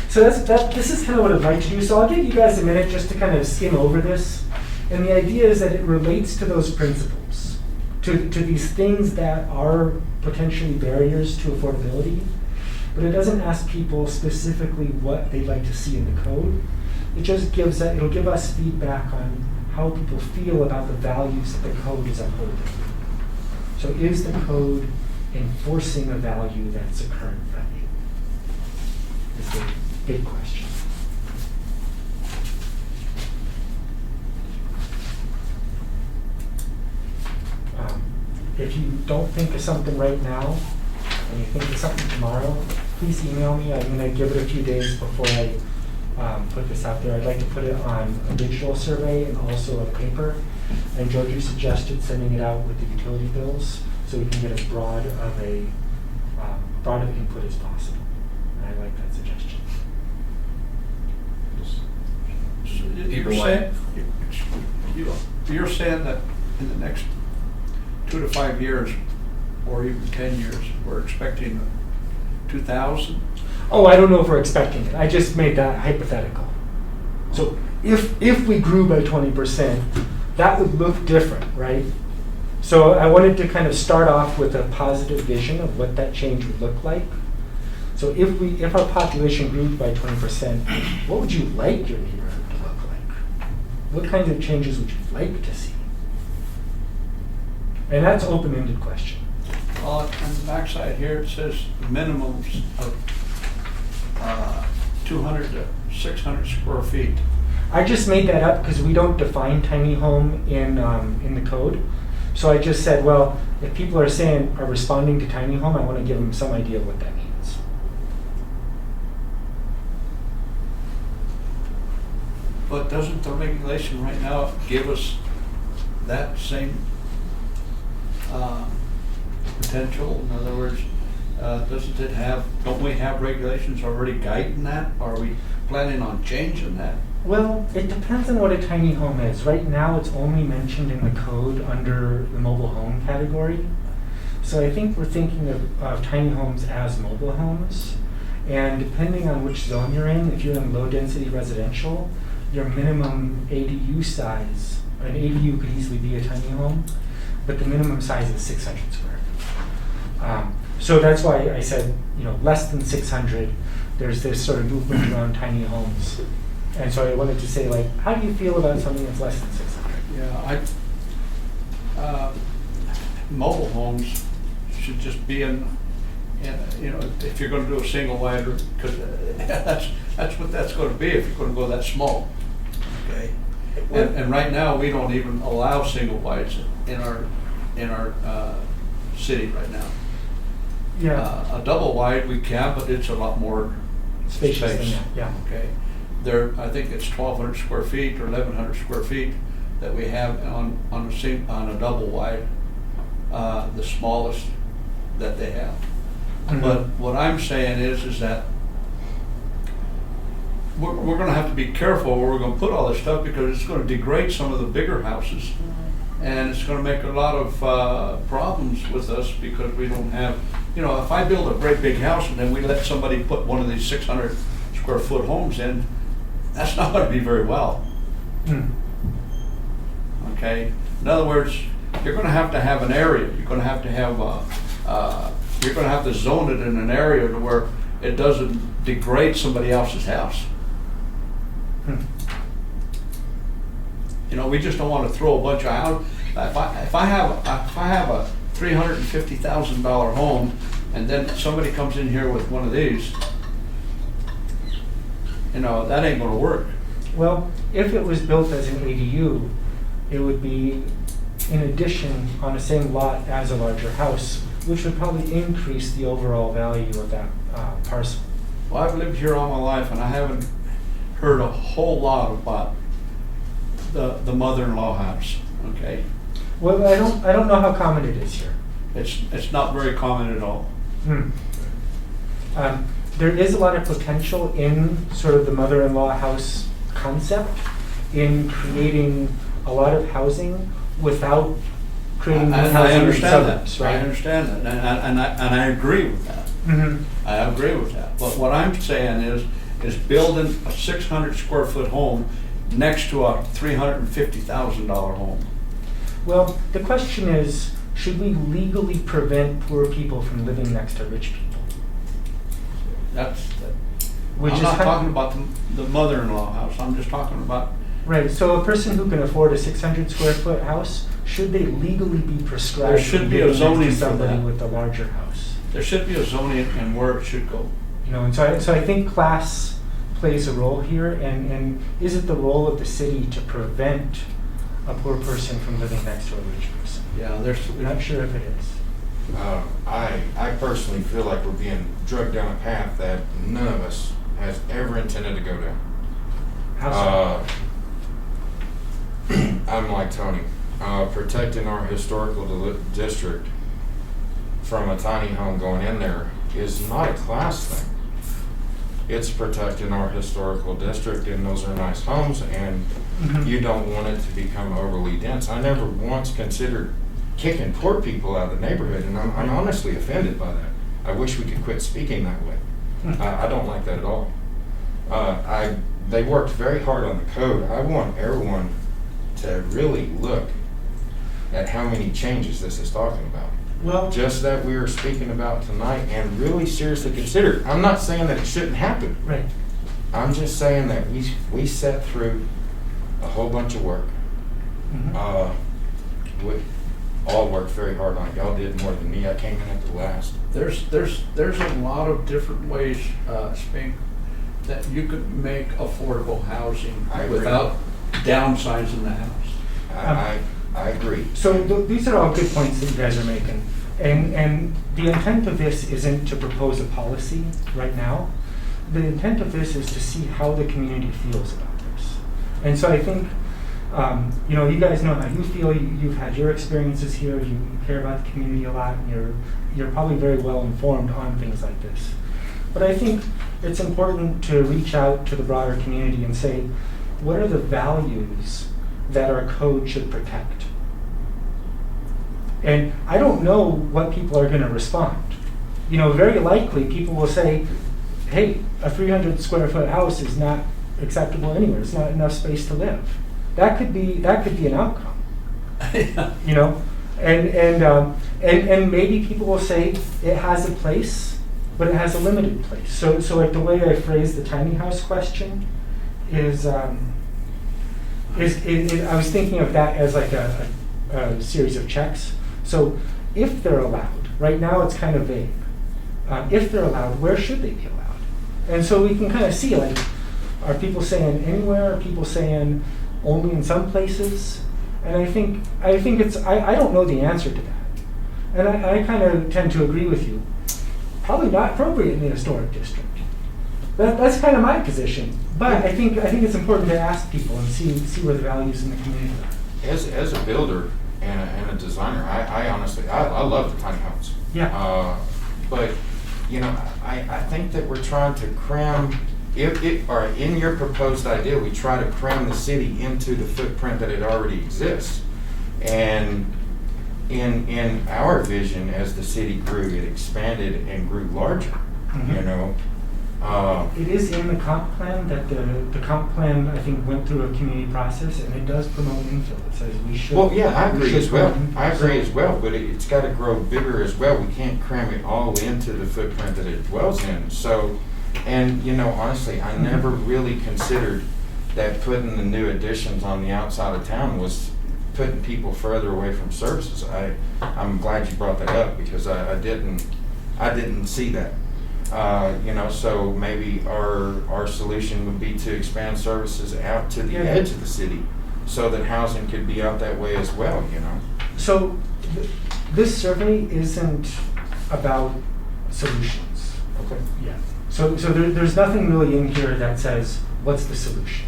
[SPEAKER 8] so this is kind of what I'd like to do. So I'll give you guys a minute just to kind of skim over this. And the idea is that it relates to those principles, to these things that are potentially barriers to affordability, but it doesn't ask people specifically what they'd like to see in the code. It just gives it'll give us feedback on how people feel about the values that the code is upholding. So is the code enforcing a value that's a current value? Is the big question. If you don't think of something right now, and you think of something tomorrow, please email me. I'm going to give it a few days before I put this out there. I'd like to put it on a digital survey and also a paper. And Georgie suggested sending it out with the utility bills so we can get as broad of input as possible. And I like that suggestion.
[SPEAKER 7] You're saying that in the next 2 to 5 years, or even 10 years, we're expecting 2,000?
[SPEAKER 8] Oh, I don't know if we're expecting it. I just made that hypothetical. So if we grew by 20%, that would look different, right? So I wanted to kind of start off with a positive vision of what that change would look like. So if our population grew by 20%, what would you like your neighborhood to look like? What kinds of changes would you like to see? And that's an open-ended question.
[SPEAKER 7] On the backside here, it says minimums of 200 to 600 square feet.
[SPEAKER 8] I just made that up because we don't define tiny home in the code. So I just said, well, if people are responding to tiny home, I want to give them some idea of what that means.
[SPEAKER 7] But doesn't the regulation right now give us that same potential? In other words, don't we have regulations already guiding that? Are we planning on changing that?
[SPEAKER 8] Well, it depends on what a tiny home is. Right now, it's only mentioned in the code under the mobile home category. So I think we're thinking of tiny homes as mobile homes. And depending on which zone you're in, if you're in low-density residential, your minimum ADU size, an ADU could easily be a tiny home, but the minimum size is 600 square feet. So that's why I said, less than 600, there's this sort of movement around tiny homes. And so I wanted to say, like, how do you feel about something that's less than 600?
[SPEAKER 7] Yeah, mobile homes should just be if you're going to do a single wide, because that's what that's going to be if you're going to go that small. Okay. And right now we don't even allow single wides in our city right now.
[SPEAKER 8] Yeah.
[SPEAKER 7] A double wide we can, but it's a lot more
[SPEAKER 8] Spacious than
[SPEAKER 7] space.
[SPEAKER 8] that, yeah.
[SPEAKER 7] Okay. I think it's 1,200 square feet or 1,100 square feet that we have on a double wide, the smallest that they have.
[SPEAKER 8] Mm-hmm.
[SPEAKER 7] But what I'm saying is that we're going to have to be careful where we're going to put all this stuff, because it's going to degrade some of the bigger houses, and it's going to make a lot of problems with us, because we don't have, if I build a great big house and then we let somebody put one of these 600 square foot homes in, that's not going to be very well. Okay. In other words, you're going to have an area. You're going to have you're going to have to zone it in an area to where it doesn't degrade somebody else's house. We just don't want to throw a bunch of out. If I have a $350,000 home, and then somebody comes in here with one of these, that ain't going to work.
[SPEAKER 8] Well, if it was built as an ADU, it would be in addition on the same lot as a larger house, which would probably increase the overall value of that parcel.
[SPEAKER 7] Well, I've lived here all my life, and I haven't heard a whole lot about the Mother-in-Law House. Okay.
[SPEAKER 8] Well, I don't know how common it is here.
[SPEAKER 7] It's not very common at all.
[SPEAKER 8] There is a lot of potential in sort of the mother-in-law house concept in creating a lot of housing without creating
[SPEAKER 7] I
[SPEAKER 8] housing
[SPEAKER 7] understand
[SPEAKER 8] suburbs,
[SPEAKER 7] that.
[SPEAKER 8] right?
[SPEAKER 7] I understand that, and I agree with that.
[SPEAKER 8] Mm-hmm.
[SPEAKER 7] I agree with that. But what I'm saying is building a 600 square foot home next to a $350,000 home.
[SPEAKER 8] Well, the question is, should we legally prevent poor people from living next to rich people? Which
[SPEAKER 7] I'm
[SPEAKER 8] is
[SPEAKER 7] not
[SPEAKER 8] kind-
[SPEAKER 7] talking about the mother-in-law house, I'm just talking about,
[SPEAKER 8] Right, so a person who can afford a 600 square foot house, should they legally be prescribed?
[SPEAKER 7] There should
[SPEAKER 8] from
[SPEAKER 7] be a
[SPEAKER 8] living next to
[SPEAKER 7] zoning for
[SPEAKER 8] somebody
[SPEAKER 7] that.
[SPEAKER 8] with a larger house?
[SPEAKER 7] there should be a zoning and where it should go.
[SPEAKER 8] You know, and so I think class plays a role here, and is it the role of the city to prevent a poor person from living next to a rich person?
[SPEAKER 7] Yeah,
[SPEAKER 8] I'm not sure if it is.
[SPEAKER 6] I personally feel like we're being drugged down a path that none of us has ever intended to go down.
[SPEAKER 8] How so?
[SPEAKER 6] I'm like Tony, protecting our historical district from a tiny home going in there is not a class thing. It's protecting our historical district, and those are nice homes, and you don't want it to become overly dense. I never once considered kicking poor people out of the neighborhood, and I'm honestly offended by that. I wish we could quit speaking that way. I don't like that at all. They worked very hard on the code. I want everyone to really look at how many changes this is talking about.
[SPEAKER 8] Well,
[SPEAKER 6] Just that we are speaking about tonight, and really seriously consider it. I'm not saying that it shouldn't happen.
[SPEAKER 8] right.
[SPEAKER 6] I'm just saying that we sat through a whole bunch of work. We all worked very hard on it. Y'all did more than me. I came in at the last.
[SPEAKER 7] There's a lot of different ways, Spink, that you could make affordable housing
[SPEAKER 6] I agree.
[SPEAKER 7] without downsizing the house.
[SPEAKER 6] I agree.
[SPEAKER 8] So these are all good points that you guys are making. And the intent of this isn't to propose a policy right now. The intent of this is to see how the community feels about this. And so I think, you guys know how you feel. You've had your experiences here. You care about the community a lot. And you're probably very well informed on things like this. But I think it's important to reach out to the broader community and say, what are the values that our code should protect? And I don't know what people are going to respond. Very likely people will say, hey, a 300 square foot house is not acceptable anywhere. It's not enough space to live. That could be an outcome. And maybe people will say it has a place, but it has a limited place. So like the way I phrased the tiny house question is I was thinking of that as like a series of checks. So if they're allowed, right now it's kind of vague. If they're allowed, where should they be allowed? And so we can kind of see, like, are people saying anywhere? Are people saying only in some places? And I think it's, I don't know the answer to that. And I kind of tend to agree with you. Probably not appropriate in the historic district. That's kind of my position. But I think it's important to ask people and see where the values in the community are.
[SPEAKER 6] As a builder and a designer, I honestly, I love the tiny homes.
[SPEAKER 8] Yeah.
[SPEAKER 6] But, I think that we're trying to cram, in your proposed idea, we try to cram the city into the footprint that it already exists. And in our vision, as the city grew, it expanded and grew larger,
[SPEAKER 8] It is in the comp plan that the comp plan, I think, went through a community process, and it does promote infill. It says we should.
[SPEAKER 6] Well, yeah, I
[SPEAKER 8] we
[SPEAKER 6] agree
[SPEAKER 8] should
[SPEAKER 6] as well.
[SPEAKER 8] promote
[SPEAKER 6] I
[SPEAKER 8] infill.
[SPEAKER 6] agree as well, but it's got to grow bigger as well. We can't cram it all into the footprint that it dwells in. So, and honestly, I never really considered that putting the new additions on the outside of town was putting people further away from services. I'm glad you brought that up because I didn't see that. So maybe our solution would be to expand services out to the edge of the city so that housing could be out that way as well,
[SPEAKER 8] So this survey isn't about solutions.
[SPEAKER 6] Okay.
[SPEAKER 8] Yeah. So there's nothing really in here that says, what's the solution?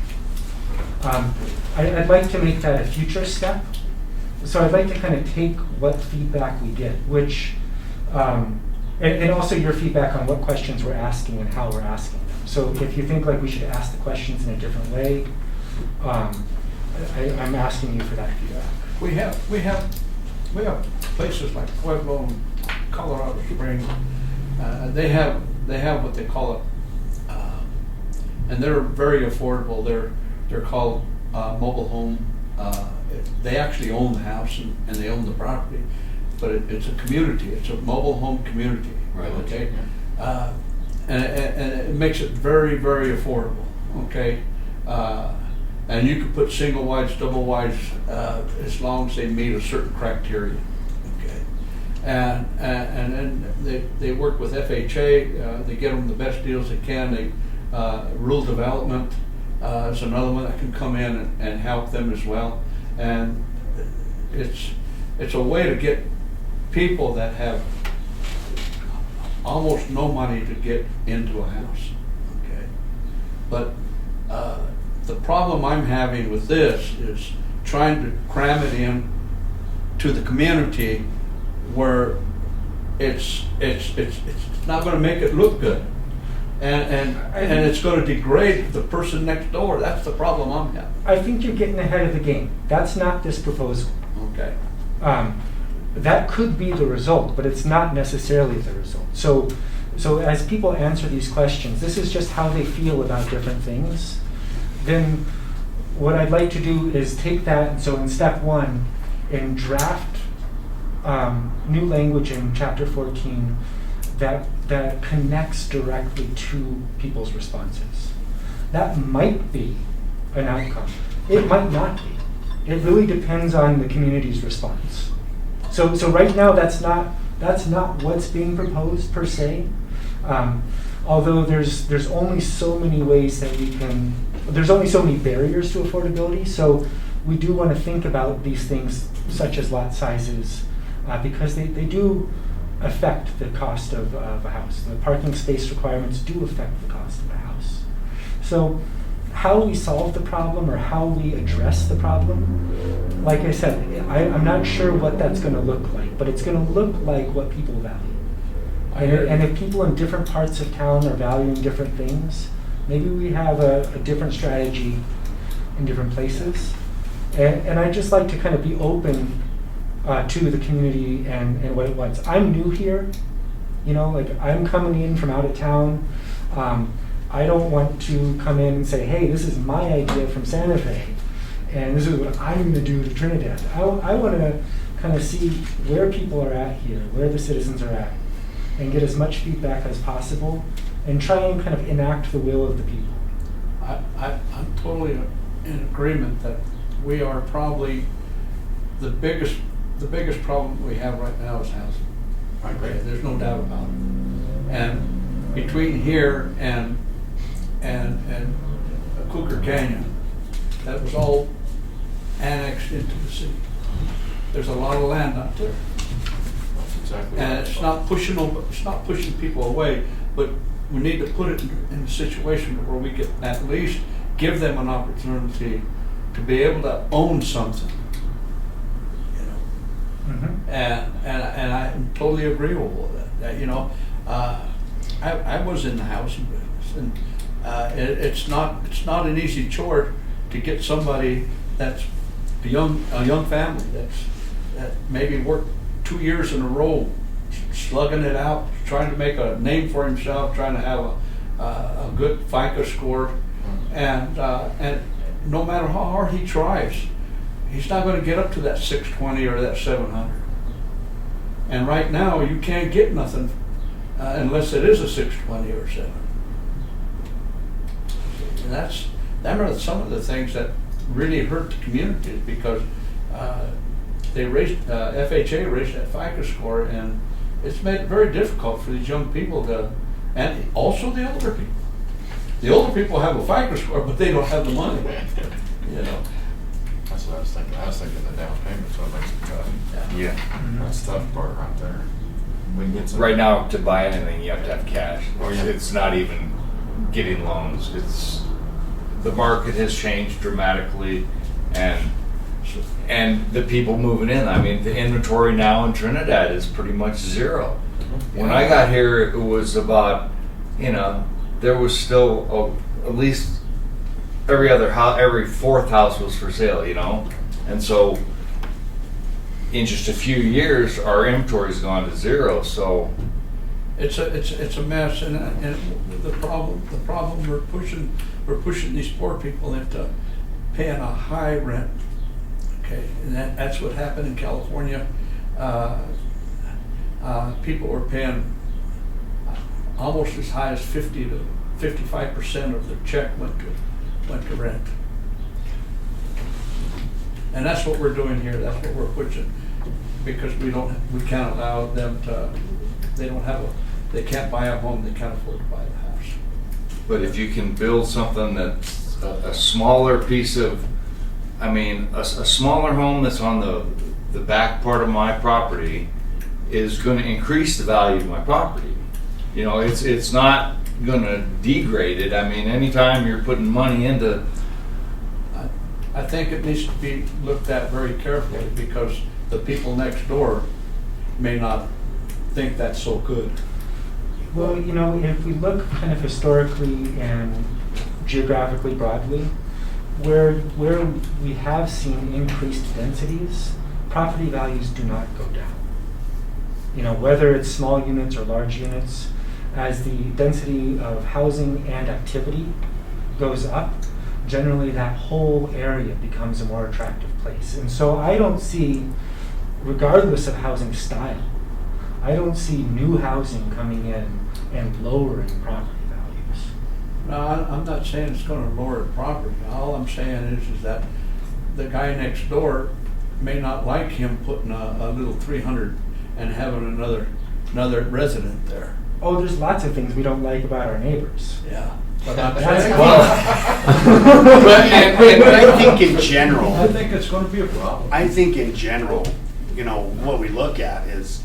[SPEAKER 8] I'd like to make that a future step. So I'd like to kind of take what feedback we get, which, and also your feedback on what questions we're asking and how we're asking them. So if you think like we should ask the questions in a different way, I'm asking you for that feedback.
[SPEAKER 7] We have places like Pueblo and Colorado Springs. They have what they call it, and they're very affordable. They're called mobile home. They actually own the house and they own the property, but it's a community, it's a mobile home community.
[SPEAKER 1] Right.
[SPEAKER 7] Okay? And it makes it very, very affordable, okay? And you can put single wides, double wides, as long as they meet a certain criteria, okay? And then they work with FHA, they get them the best deals they can. Rural development is another one that can come in and help them as well. And it's a way to get people that have almost no money to get into a house, okay? But the problem I'm having with this is trying to cram it in to the community where it's not going to make it look good, and it's going to degrade the person next door. That's the problem I'm having.
[SPEAKER 8] I think you're getting ahead of the game. That's not this proposal.
[SPEAKER 7] Okay.
[SPEAKER 8] That could be the result, but it's not necessarily the result. So as people answer these questions, this is just how they feel about different things. Then what I'd like to do is take that, and so in step 1, and draft new language in chapter 14 that connects directly to people's responses. That might be an outcome. It might not be. It really depends on the community's response. So right now that's not what's being proposed per se. Although there's only so many ways that we can. There's only so many barriers to affordability. So we do want to think about these things such as lot sizes because they do affect the cost of a house. The parking space requirements do affect the cost of a house. So how we solve the problem or how we address the problem, like I said, I'm not sure what that's going to look like, but it's going to look like what people value. And if people in different parts of town are valuing different things, maybe we have a different strategy in different places. And I'd just like to kind of be open to the community and what it wants. I'm new here, like I'm coming in from out of town. I don't want to come in and say, hey, this is my idea from Santa Fe, and this is what I'm going to do to Trinidad. I want to kind of see where people are at here, where the citizens are at, and get as much feedback as possible, and try and kind of enact the will of the people.
[SPEAKER 7] I'm totally in agreement that we are probably the biggest problem we have right now is housing. Okay, there's no doubt about it. And between here and Cougar Canyon, that was all annexed into the city. There's a lot of land out there.
[SPEAKER 6] That's exactly
[SPEAKER 7] And
[SPEAKER 6] right.
[SPEAKER 7] it's not pushing people away, but we need to put it in a situation where we can at least give them an opportunity to be able to own something.
[SPEAKER 8] Mm-hmm.
[SPEAKER 7] And I totally agree with all that. I was in the housing business, and it's not an easy chore to get somebody that's a young family that maybe worked 2 years in a row, slugging it out, trying to make a name for himself, trying to have a good FICO score, and no matter how hard he tries, he's not going to get up to that 620 or that 700. And right now, you can't get nothing unless it is a 620 or 7. And that are some of the things that really hurt the community, because they raised FHA raised that FICO score, and it's made it very difficult for these young people and also the older people. The older people have a FICO score, but they don't have the money.
[SPEAKER 6] That's what I was thinking. I was thinking the down payment's what makes it tough.
[SPEAKER 1] Yeah.
[SPEAKER 6] That's the tough part right there. We can get some.
[SPEAKER 1] Right now, to buy anything, you have to have cash.
[SPEAKER 6] Oh, yeah.
[SPEAKER 1] It's not even getting loans. The market has changed dramatically, and the people moving in. I mean, the inventory now in Trinidad is pretty much zero. When I got here, it was about, there was still at least every fourth house was for sale, and so in just a few years, our inventory's gone to zero. So
[SPEAKER 7] it's a mess, and the problem we're pushing these poor people into paying a high rent. Okay, and that's what happened in California. people were paying almost as high as 50 to 55% of their check went to rent. And that's what we're doing here, that's what we're pushing, because we can't allow them to, they can't buy a home, they can't afford to buy the house.
[SPEAKER 1] But if you can build something that's a smaller piece of, I mean, a smaller home that's on the back part of my property is going to increase the value of my property. You know, it's not going to degrade it. I mean, anytime you're putting money into,
[SPEAKER 7] I think it needs to be looked at very carefully, because the people next door may not think that's so good.
[SPEAKER 8] Well, you know, if we look kind of historically and geographically broadly, where we have seen increased densities, property values do not go down. You know, whether it's small units or large units, as the density of housing and activity goes up, generally that whole area becomes a more attractive place. And so I don't see, regardless of housing style, I don't see new housing coming in and lowering property values.
[SPEAKER 7] No, I'm not saying it's going to lower the property. All I'm saying is that the guy next door may not like him putting a little 300 and having another resident there.
[SPEAKER 8] Oh, there's lots of things we don't like about our neighbors.
[SPEAKER 7] Yeah. But I'm
[SPEAKER 8] That's
[SPEAKER 7] saying,
[SPEAKER 2] and I think in general,
[SPEAKER 7] I think it's going to be a problem.
[SPEAKER 2] I think in general, you know, what we look at is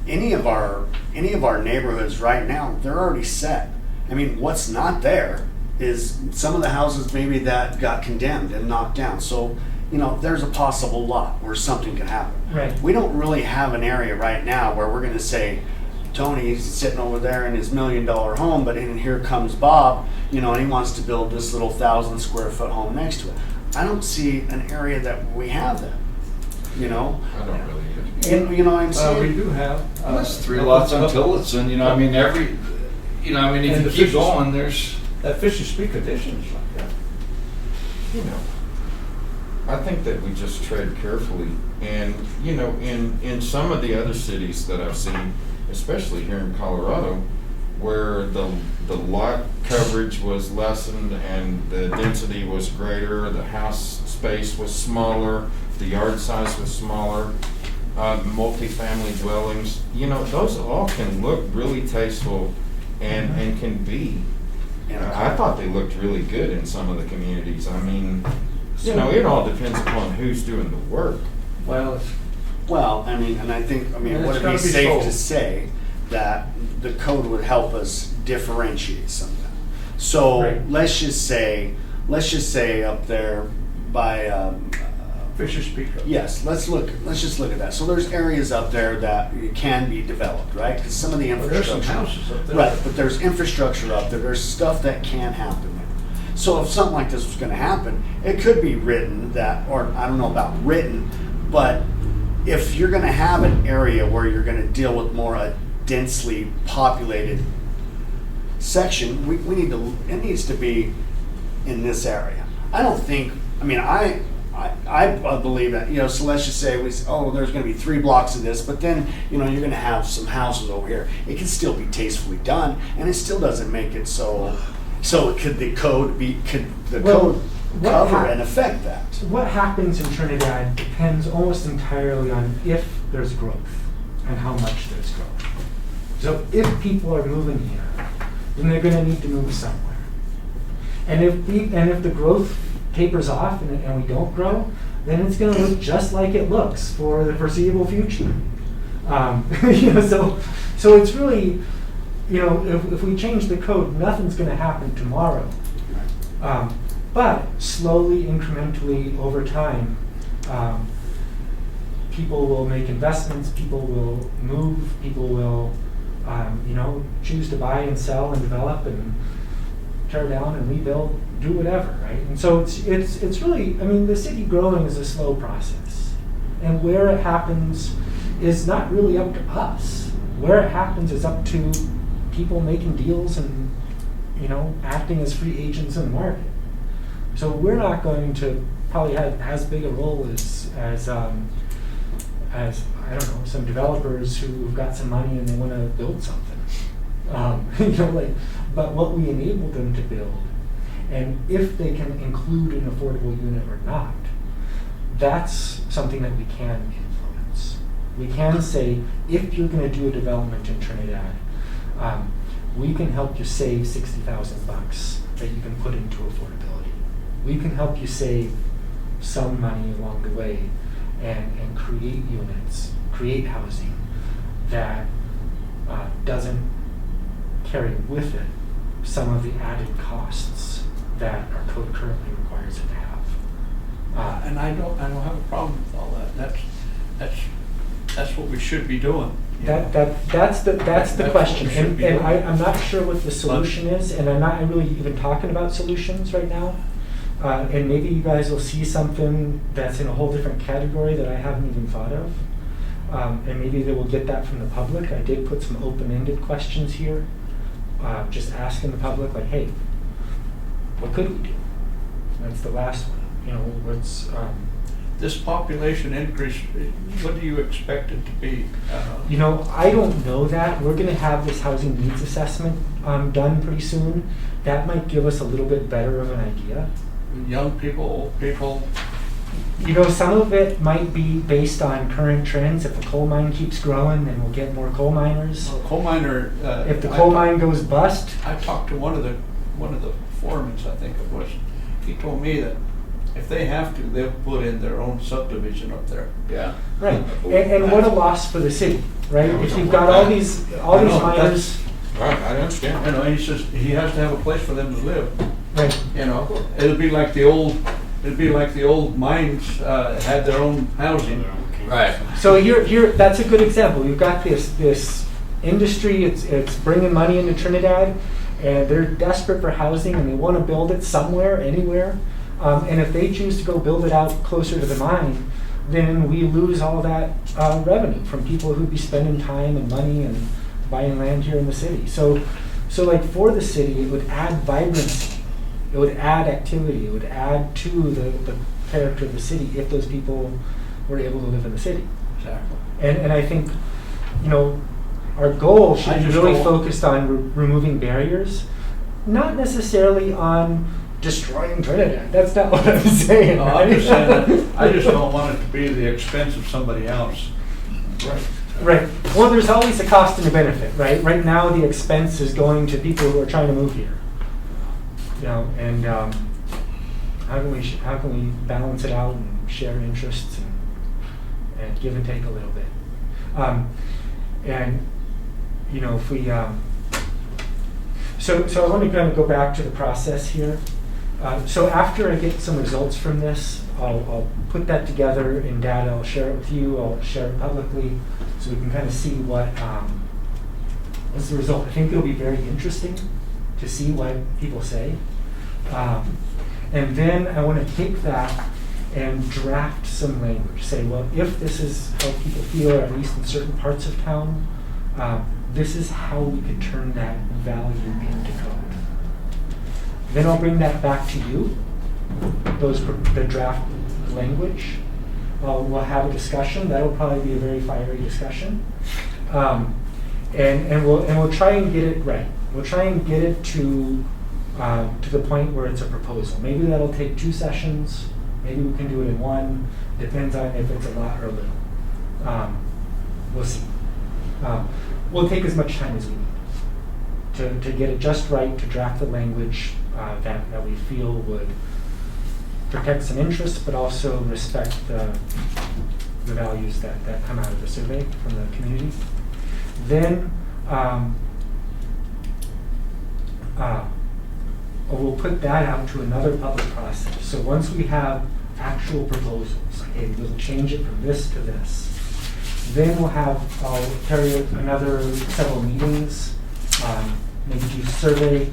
[SPEAKER 2] any of our neighborhoods right now, they're already set. I mean, what's not there is some of the houses maybe that got condemned and knocked down. So, you know, there's a possible lot where something could happen.
[SPEAKER 8] Right.
[SPEAKER 2] We don't really have an area right now where we're going to say, Tony's sitting over there in his $1 million home, but in here comes Bob, you know, and he wants to build this little 1,000 square foot home next to it. I don't see an area that we have that, you know.
[SPEAKER 6] I don't really either.
[SPEAKER 2] And, you know what I'm saying?
[SPEAKER 7] We do have.
[SPEAKER 1] there's 3 lots on Tillotson, you know, I mean, if
[SPEAKER 7] And
[SPEAKER 1] you
[SPEAKER 7] the
[SPEAKER 1] keep
[SPEAKER 7] fishes-
[SPEAKER 1] going, there's,
[SPEAKER 7] That Fisher Speak addition is like that.
[SPEAKER 6] You know, I think that we just tread carefully, and you know, in some of the other cities that I've seen, especially here in Colorado, where the lot coverage was lessened and the density was greater, the house space was smaller, the yard size was smaller, multifamily dwellings, you know, those all can look really tasteful and can be. I thought they looked really good in some of the communities. I mean, you know, it all depends upon who's doing the work.
[SPEAKER 2] Well, I mean, and I think,
[SPEAKER 7] And
[SPEAKER 2] would
[SPEAKER 7] it's
[SPEAKER 2] it
[SPEAKER 7] gotta
[SPEAKER 2] be
[SPEAKER 7] be
[SPEAKER 2] safe
[SPEAKER 7] sold.
[SPEAKER 2] to say that the code would help us differentiate some of that? So
[SPEAKER 8] Right.
[SPEAKER 2] let's just say up there by,
[SPEAKER 7] Fisher Speak.
[SPEAKER 2] yes, let's just look at that. So there's areas up there that can be developed, right? Because some of the
[SPEAKER 7] Well, there's some
[SPEAKER 2] infrastructure.
[SPEAKER 7] houses up there.
[SPEAKER 2] Right, but there's infrastructure up there, there's stuff that can happen there. So if something like this was gonna happen, it could be written that, or I don't know about written, but if you're gonna have an area where you're gonna deal with more a densely populated section, we need to, it needs to be in this area. I don't think, I mean, I believe that, you know, so let's just say there's going to be 3 blocks of this, but then, you know, you're going to have some houses over here. It can still be tastefully done, and it still doesn't make it so could the code
[SPEAKER 8] Well, what
[SPEAKER 2] cover
[SPEAKER 8] hap-
[SPEAKER 2] and affect that?
[SPEAKER 8] What happens in Trinidad depends almost entirely on if there's growth and how much there's growth. So if people are moving here, then they're going to need to move somewhere. And if the growth tapers off and we don't grow, then it's going to look just like it looks for the foreseeable future. You know, so it's really, you know, if we change the code, nothing's going to happen tomorrow. But slowly, incrementally, over time, people will make investments, people will move, people will, you know, choose to buy and sell and develop and tear down and rebuild, do whatever, right? And so it's really, I mean, the city growing is a slow process. And where it happens is not really up to us. Where it happens is up to people making deals and, you know, acting as free agents in the market. So we're not going to probably have as big a role as I don't know, some developers who've got some money and they want to build something. But what we enable them to build, and if they can include an affordable unit or not, that's something that we can influence. We can say, if you're going to do a development in Trinidad, we can help you save $60,000 that you can put into affordability. We can help you save some money along the way and create units, create housing that doesn't carry with it some of the added costs that our code currently requires it to have.
[SPEAKER 7] And I don't have a problem with all that. That's what we should be doing. you know.
[SPEAKER 8] That's the
[SPEAKER 7] That's
[SPEAKER 8] question,
[SPEAKER 7] what we should
[SPEAKER 8] and
[SPEAKER 7] be doing.
[SPEAKER 8] I'm not sure what the solution is, and I'm not really even talking about solutions right now. And maybe you guys will see something that's in a whole different category that I haven't even thought of. And maybe they will get that from the public. I did put some open-ended questions here, just asking the public, like, hey, what could we do? That's the last one. You know, what's
[SPEAKER 7] This population increase, what do you expect it to be?
[SPEAKER 8] You know, I don't know that. We're going to have this housing needs assessment done pretty soon. That might give us a little bit better of an idea.
[SPEAKER 7] Young people, old people?
[SPEAKER 8] You know, some of it might be based on current trends. If the coal mine keeps growing, then we'll get more coal miners.
[SPEAKER 7] Well, coal miner.
[SPEAKER 8] If the coal mine goes bust,
[SPEAKER 7] I talked to one of the foremen, I think it was. He told me that if they have to, they'll put in their own subdivision up there.
[SPEAKER 2] Yeah.
[SPEAKER 8] right? And what a loss for the city, right?
[SPEAKER 6] Yeah, we
[SPEAKER 8] If
[SPEAKER 6] don't
[SPEAKER 8] you've
[SPEAKER 6] want
[SPEAKER 8] got all
[SPEAKER 6] that.
[SPEAKER 8] these
[SPEAKER 7] I know,
[SPEAKER 8] miners,
[SPEAKER 6] Right, I understand.
[SPEAKER 7] You know, he says he has to have a place for them to live.
[SPEAKER 8] right?
[SPEAKER 7] You know, it'll be like the old mines had their own housing.
[SPEAKER 2] Right.
[SPEAKER 8] So here, that's a good example. You've got this industry. It's bringing money into Trinidad, and they're desperate for housing, and they want to build it somewhere, anywhere. And if they choose to go build it out closer to the mine, then we lose all that revenue from people who'd be spending time and money and buying land here in the city. So like for the city, it would add vibrancy, it would add activity, it would add to the character of the city if those people were able to live in the city.
[SPEAKER 7] Exactly.
[SPEAKER 8] And I think, you know, our goal should
[SPEAKER 7] I
[SPEAKER 8] be
[SPEAKER 7] just
[SPEAKER 8] really
[SPEAKER 7] don't-
[SPEAKER 8] focused on removing barriers, not necessarily on destroying Trinidad. That's not what I'm saying.
[SPEAKER 7] No, I'm just saying that I just don't want it to be the expense of somebody else.
[SPEAKER 6] Right.
[SPEAKER 8] Right. Well, there's always a cost and a benefit, right? Right now, the expense is going to people who are trying to move here. You know, and how can we balance it out and share interests and give and take a little bit? And you know, if we so I want to kind of go back to the process here. So after I get some results from this, I'll put that together in data. I'll share it with you. I'll share it publicly, so we can kind of see what's the result. I think it'll be very interesting to see what people say, and then I want to take that and draft some language. Say, well, if this is how people feel, at least in certain parts of town, this is how we could turn that value into code. Then I'll bring that back to you, the draft language. We'll have a discussion. That'll probably be a very fiery discussion, and we'll try and get it right. We'll try and get it to the point where it's a proposal. Maybe that'll take 2 sessions. Maybe we can do it in 1. Depends on if it's a lot or little. We'll see. We'll take as much time as we need to get it just right, to draft the language that we feel would protect some interests, but also respect the values that come out of the survey from the community. Then we'll put that out to another public process. So once we have actual proposals, okay, we'll change it from this to this. Then I'll carry out another several meetings, maybe do survey,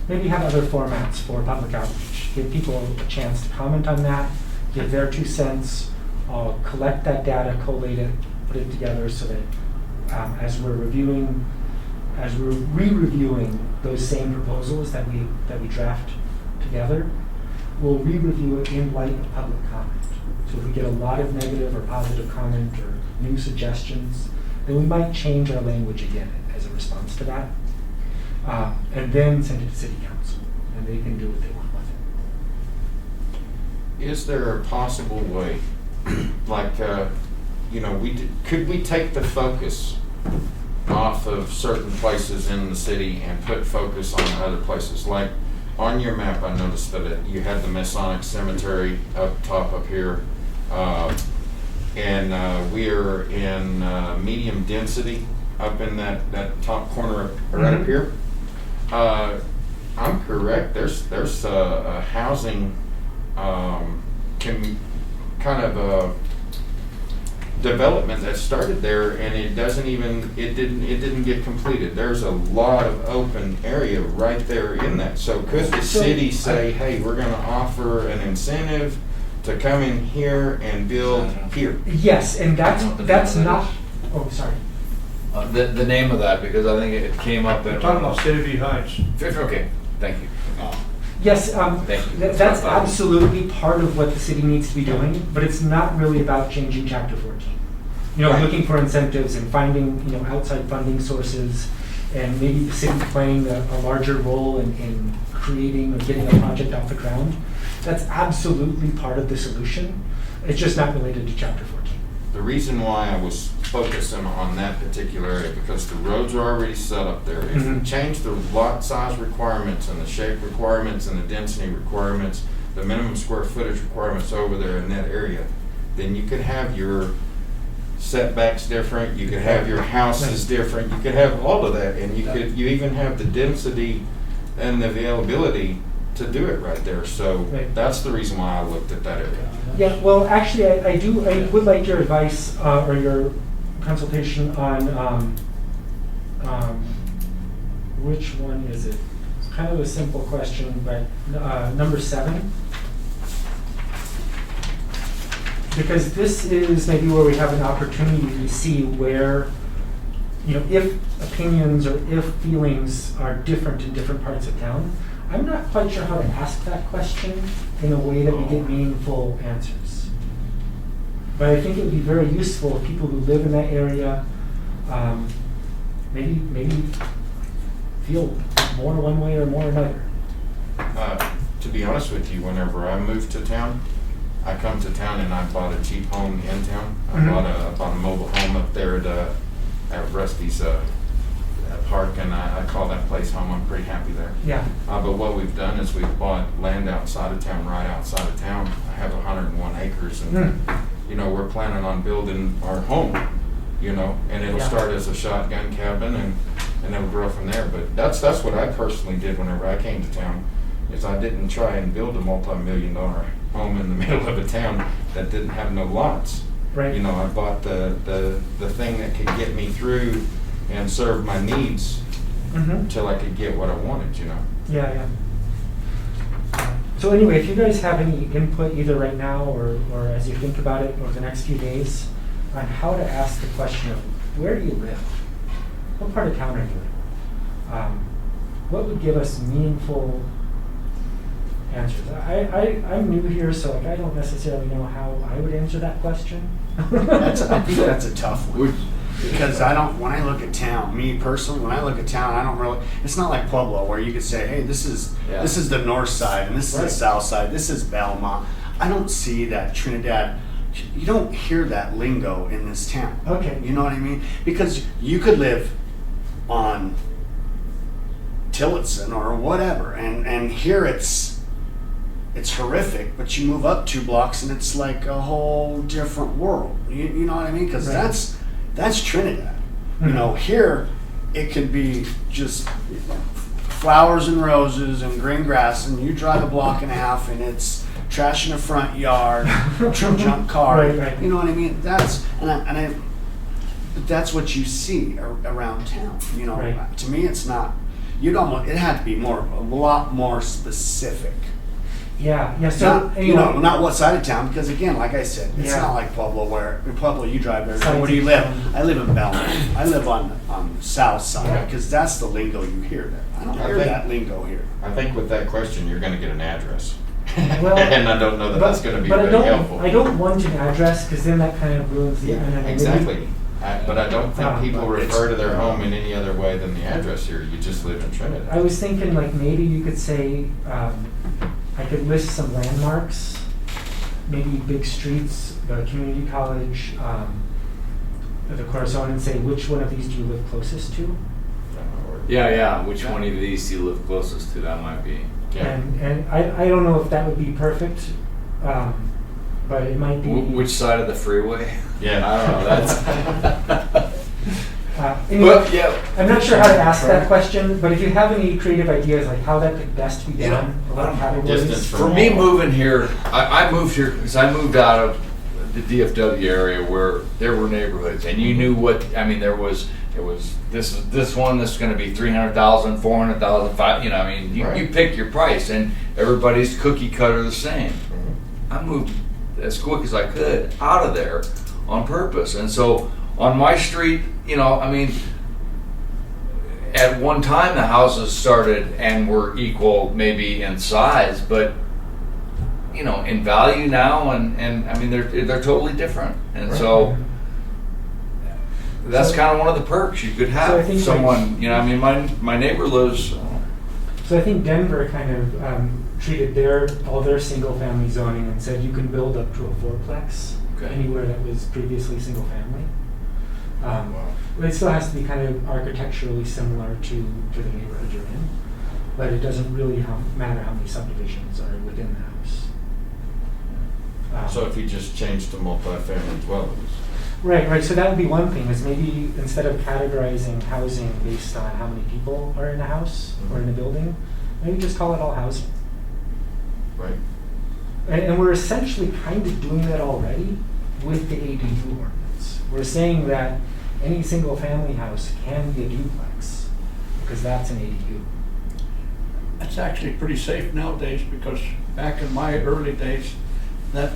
[SPEAKER 8] maybe have other formats for public outreach. Give people a chance to comment on that, give their 2 cents. I'll collect that data, collate it, put it together so that as we're re-reviewing those same proposals that we draft together, we'll re-review it in light of public comment. So if we get a lot of negative or positive comment or new suggestions, then we might change our language again as a response to that. And then send it to city council, and they can do what they want with it.
[SPEAKER 6] Is there a possible way, like, could we take the focus off of certain places in the city and put focus on other places? Like, on your map, I noticed that you had the Masonic Cemetery up top up here, and we are in medium density up in that top corner right up here. I'm correct. There's a housing kind of development that started there, and it didn't get completed. There's a lot of open area right there in that. So could the city say, hey, we're going to offer an incentive to come in here and build here?
[SPEAKER 8] Yes, and that's not. Oh, sorry.
[SPEAKER 1] The name of that, because I think it came up
[SPEAKER 7] We're
[SPEAKER 1] in.
[SPEAKER 7] talking about City View Heights.
[SPEAKER 1] Okay, thank you.
[SPEAKER 8] Yes,
[SPEAKER 1] Thank you.
[SPEAKER 8] that's absolutely part of what the city needs to be doing, but it's not really about changing Chapter 14.
[SPEAKER 1] Right.
[SPEAKER 8] Looking for incentives and finding, outside funding sources, and maybe the city playing a larger role in creating or getting a project off the ground. That's absolutely part of the solution. It's just not related to Chapter 14.
[SPEAKER 6] The reason why I was focusing on that particular area, because the roads are already set up there. If we change the lot size requirements and the shape requirements and the density requirements, the minimum square footage requirements over there in that area, then you could have your setbacks different, you could have your houses different, you could have all of that, and you even have the density and the availability to do it right there. So that's the reason why I looked at that area.
[SPEAKER 8] Yeah, well, actually, I would like your advice or your consultation on which one is it? It's kind of a simple question, but number 7. Because this is maybe where we have an opportunity to see where, if opinions or if feelings are different in different parts of town. I'm not quite sure how to ask that question in a way that we get meaningful answers. But I think it would be very useful if people who live in that area maybe feel more one way or more another.
[SPEAKER 6] To be honest with you, whenever I moved to town, I come to town and I bought a cheap home in town. I bought a mobile home up there at Rusty's park, and I call that place home. I'm pretty happy there.
[SPEAKER 8] Yeah.
[SPEAKER 6] But what we've done is we've bought land outside of town, right outside of town. I have 101 acres, and we're planning on building our home. And it'll start as a shotgun cabin, and it'll grow from there. But that's what I personally did whenever I came to town. Is I didn't try and build a multi-million-dollar home in the middle of a town that didn't have no lots.
[SPEAKER 8] Right.
[SPEAKER 6] I bought the thing that could get me through and serve my needs until I could get what I wanted,
[SPEAKER 8] Yeah. So anyway, if you guys have any input either right now or as you think about it over the next few days on how to ask the question of where do you live? What part of town are you in? What would give us meaningful answers? I'm new here, so I don't necessarily know how I would answer that question.
[SPEAKER 2] I think that's a tough one. Because when I look at town, me personally, when I look at town, I don't really, it's not like Pueblo where you could say, hey, this is the north side and this is the south side, this is Belmont. I don't see that Trinidad, you don't hear that lingo in this town.
[SPEAKER 8] Okay.
[SPEAKER 2] You know what I mean? Because you could live on Tillotson or whatever, and here it's horrific, but you move up 2 blocks and it's like a whole different world. You know what I mean? Because that's Trinidad. Here it could be just flowers and roses and green grass, and you drive a block and a half and it's trash in the front yard, junk car.
[SPEAKER 8] Right.
[SPEAKER 2] You know what I mean? That's what you see around town.
[SPEAKER 8] Right.
[SPEAKER 2] To me, it's not. It had to be a lot more specific.
[SPEAKER 8] Yeah. So
[SPEAKER 2] not, not what side of town, because again, like I said, it's not like Pueblo where in Pueblo you drive there. Where do you live? I live in Belmont. I live on the south side because that's the lingo you hear there. I don't hear that lingo here.
[SPEAKER 6] I think with that question, you're going to get an address.
[SPEAKER 4] Well,
[SPEAKER 6] And I don't know that that's gonna be
[SPEAKER 8] but
[SPEAKER 6] very helpful.
[SPEAKER 8] I don't want an address, because then that kind of ruins the anonymity.
[SPEAKER 6] Exactly. But I don't think people
[SPEAKER 2] But it's-
[SPEAKER 6] refer to their home in any other way than the address here. You just live in Trinidad.
[SPEAKER 8] I was thinking like maybe you could say, I could list some landmarks, maybe big streets, the community college, the Corazon, and say which one of these do you live closest to?
[SPEAKER 1] Yeah, which one of these do you live closest to? That might be.
[SPEAKER 6] Yeah.
[SPEAKER 8] And I don't know if that would be perfect, but it might be.
[SPEAKER 1] Which side of the freeway?
[SPEAKER 6] Yeah.
[SPEAKER 1] I don't know, that's.
[SPEAKER 8] Anyway,
[SPEAKER 1] But, yeah.
[SPEAKER 8] I'm not sure how to ask that question, but if you have any creative ideas like how that could best be
[SPEAKER 1] You know,
[SPEAKER 8] done, or what categories.
[SPEAKER 6] distance
[SPEAKER 1] For me moving here, I moved here because I moved out of the DFW area where there were neighborhoods, and you knew what, I mean, there was this one that's going to be 300,000, 400,000, you know, I mean, you
[SPEAKER 6] Right.
[SPEAKER 1] pick your price, and everybody's cookie cutter the same.
[SPEAKER 6] Mhm.
[SPEAKER 1] I moved as quick as I could out of there on purpose, and so on my street, you know, I mean, at one time the houses started and were equal maybe in size, but you know, in value now, and I mean they're totally different, and so that's
[SPEAKER 8] So-
[SPEAKER 1] kind of one of the perks you could
[SPEAKER 8] So I
[SPEAKER 1] have.
[SPEAKER 8] think
[SPEAKER 1] Someone, you know, I mean, my neighbor lives.
[SPEAKER 8] So I think Denver kind of treated all their single family zoning and said you can build up to a fourplex
[SPEAKER 1] Okay.
[SPEAKER 8] anywhere that was previously single family. But it still has to be kind of architecturally similar to the neighborhood you're in, but it doesn't really matter how many subdivisions are within the house.
[SPEAKER 6] So if you just change to multifamily dwellings.
[SPEAKER 8] Right. So that would be one thing, is maybe instead of categorizing housing based on how many people are in a house or in a building, maybe just call it all housing.
[SPEAKER 6] Right.
[SPEAKER 8] And we're essentially kind of doing that already with the ADU ordinance. We're saying that any single family house can be a duplex, because that's an ADU.
[SPEAKER 7] That's actually pretty safe nowadays, because back in my early days, that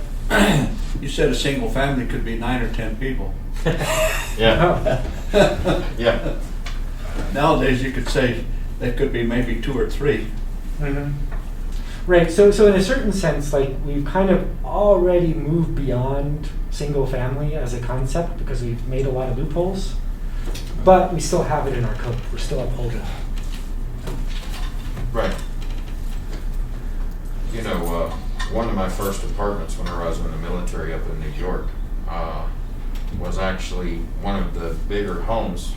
[SPEAKER 7] you said a single family could be 9 or 10 people.
[SPEAKER 6] Yeah.
[SPEAKER 8] Oh.
[SPEAKER 6] Yeah.
[SPEAKER 7] Nowadays, you could say they could be maybe 2 or 3.
[SPEAKER 8] Mhm. Right, so in a certain sense, like, we've kind of already moved beyond single family as a concept because we've made a lot of loopholes, but we still have it in our code. We're still upholding it.
[SPEAKER 6] Right. You know, one of my first apartments when I was in the military up in New York was actually one of the bigger homes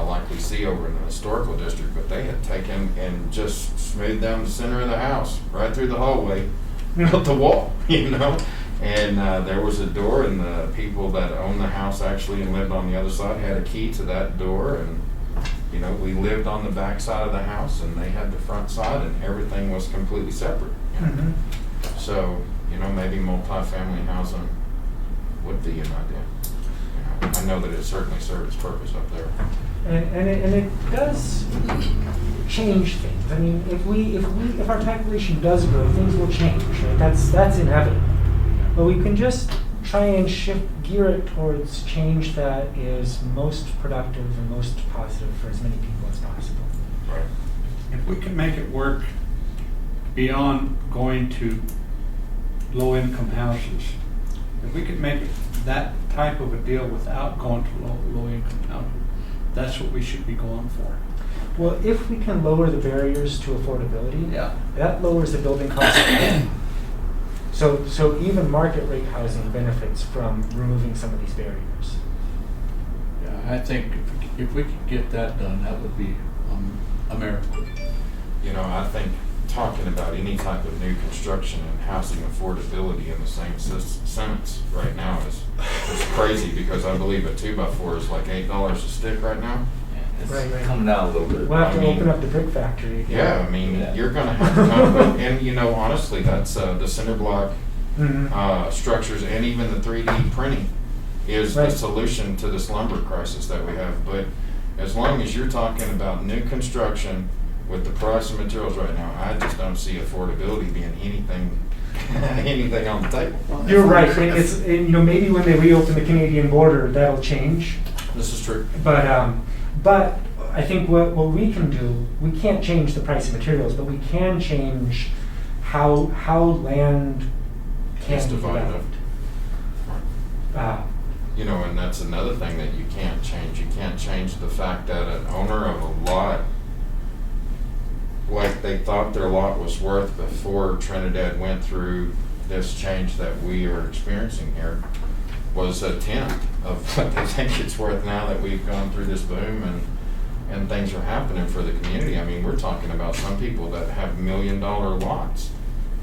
[SPEAKER 6] like we see over in the historical district, but they had taken and just smoothed down the center of the house, right through the hallway, built the wall, you know, and there was a door, and the people that owned the house actually and lived on the other side had a key to that door, and you know, we lived on the back side of the house, and they had the front side, and everything was completely separate. You know?
[SPEAKER 8] Mhm.
[SPEAKER 6] So, you know, maybe multifamily housing would be an idea. You know, I know that it certainly serves its purpose up there.
[SPEAKER 8] And it does change things. I mean, if our population does grow, things will change. Right? That's inevitable. But we can just try and gear it towards change that is most productive and most positive for as many people as possible.
[SPEAKER 6] Right.
[SPEAKER 7] If we can make it work beyond going to low-income houses, if we could make it that type of a deal without going to low-income houses, that's what we should be going for.
[SPEAKER 8] Well, if we can lower the barriers to affordability,
[SPEAKER 7] Yeah.
[SPEAKER 8] that lowers the building cost. So even market rate housing benefits from removing some of these barriers.
[SPEAKER 7] Yeah, I think if we could get that done, that would be a miracle.
[SPEAKER 6] You know, I think talking about any type of new construction and housing affordability in the same sentence right now is crazy, because I believe a 2x4 is like $8 a stick right now.
[SPEAKER 1] It's
[SPEAKER 8] Right.
[SPEAKER 1] coming down a little bit.
[SPEAKER 8] We'll have to
[SPEAKER 6] I mean,
[SPEAKER 8] open up the brick factory again.
[SPEAKER 6] Yeah, I mean,
[SPEAKER 1] Yeah.
[SPEAKER 6] you're gonna have to come up with, and you know, honestly, that's the cinder block
[SPEAKER 8] Mhm.
[SPEAKER 6] structures, and even the 3D printing is the
[SPEAKER 8] Right.
[SPEAKER 6] solution to this lumber crisis that we have. But as long as you're talking about new construction with the price of materials right now, I just don't see affordability being anything anything on the table.
[SPEAKER 8] You're right, and you know, maybe when they reopen the Canadian border, that'll change.
[SPEAKER 6] This is true.
[SPEAKER 8] But I think what we can do, we can't change the price of materials, but we can change how land can
[SPEAKER 6] It's
[SPEAKER 8] be
[SPEAKER 6] divided up.
[SPEAKER 8] developed.
[SPEAKER 6] You know, and that's another thing that you can't change. You can't change the fact that an owner of a lot, like they thought their lot was worth before Trinidad went through this change that we are experiencing here, was a tenth of what they think it's worth now that we've gone through this boom and things are happening for the community. I mean, we're talking about some people that have $1 million lots.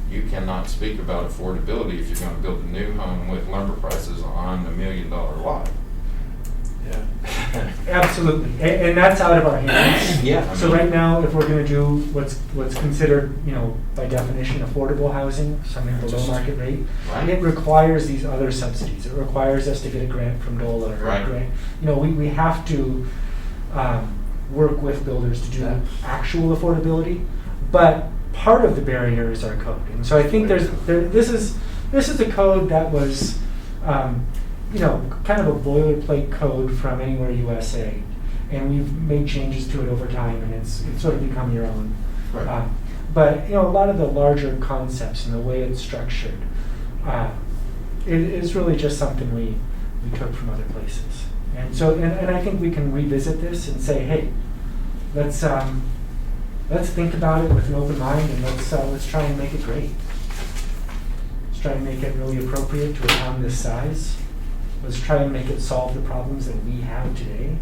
[SPEAKER 6] You cannot speak about affordability if you're going to build a new home with lumber prices on $1 million lot.
[SPEAKER 7] Yeah.
[SPEAKER 8] Absolutely, and that's out of our hands.
[SPEAKER 6] Yeah, I
[SPEAKER 8] So
[SPEAKER 6] mean-
[SPEAKER 8] right now, if we're gonna do what's considered, you know, by definition, affordable housing, something below
[SPEAKER 6] Just-
[SPEAKER 8] market rate,
[SPEAKER 6] Right.
[SPEAKER 8] it requires these other subsidies. It requires us to get a grant from DOLA or
[SPEAKER 6] Right.
[SPEAKER 8] a grant. You know, we have to work with builders to do
[SPEAKER 7] Yeah.
[SPEAKER 8] actual affordability, but part of the barrier is our code. And so I think this is a code that was, you know, kind of a boilerplate code from Anywhere USA, and we've made changes to it over time, and it's sort of become your own.
[SPEAKER 6] Right.
[SPEAKER 8] But you know, a lot of the larger concepts and the way it's structured, it is really just something we took from other places. And so, and I think we can revisit this and say, hey, let's think about it with an open mind, and let's try and make it great. Let's try and make it really appropriate to a town this size. Let's try and make it solve the problems that we have today.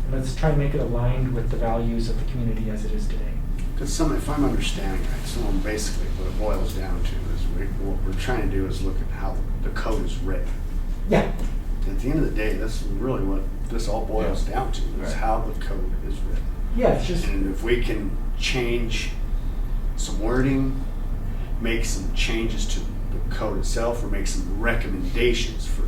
[SPEAKER 8] And let's try and make it aligned with the values of the community as it is today.
[SPEAKER 2] Because if I'm understanding right, so basically what it boils down to is what we're trying to do is look at how the code is written.
[SPEAKER 8] Yeah.
[SPEAKER 2] At the end of the day, that's really what this all boils down to, is
[SPEAKER 6] Right.
[SPEAKER 2] how the code is written.
[SPEAKER 8] Yeah, it's just,
[SPEAKER 2] And if we can change some wording, make some changes to the code itself, or make some recommendations for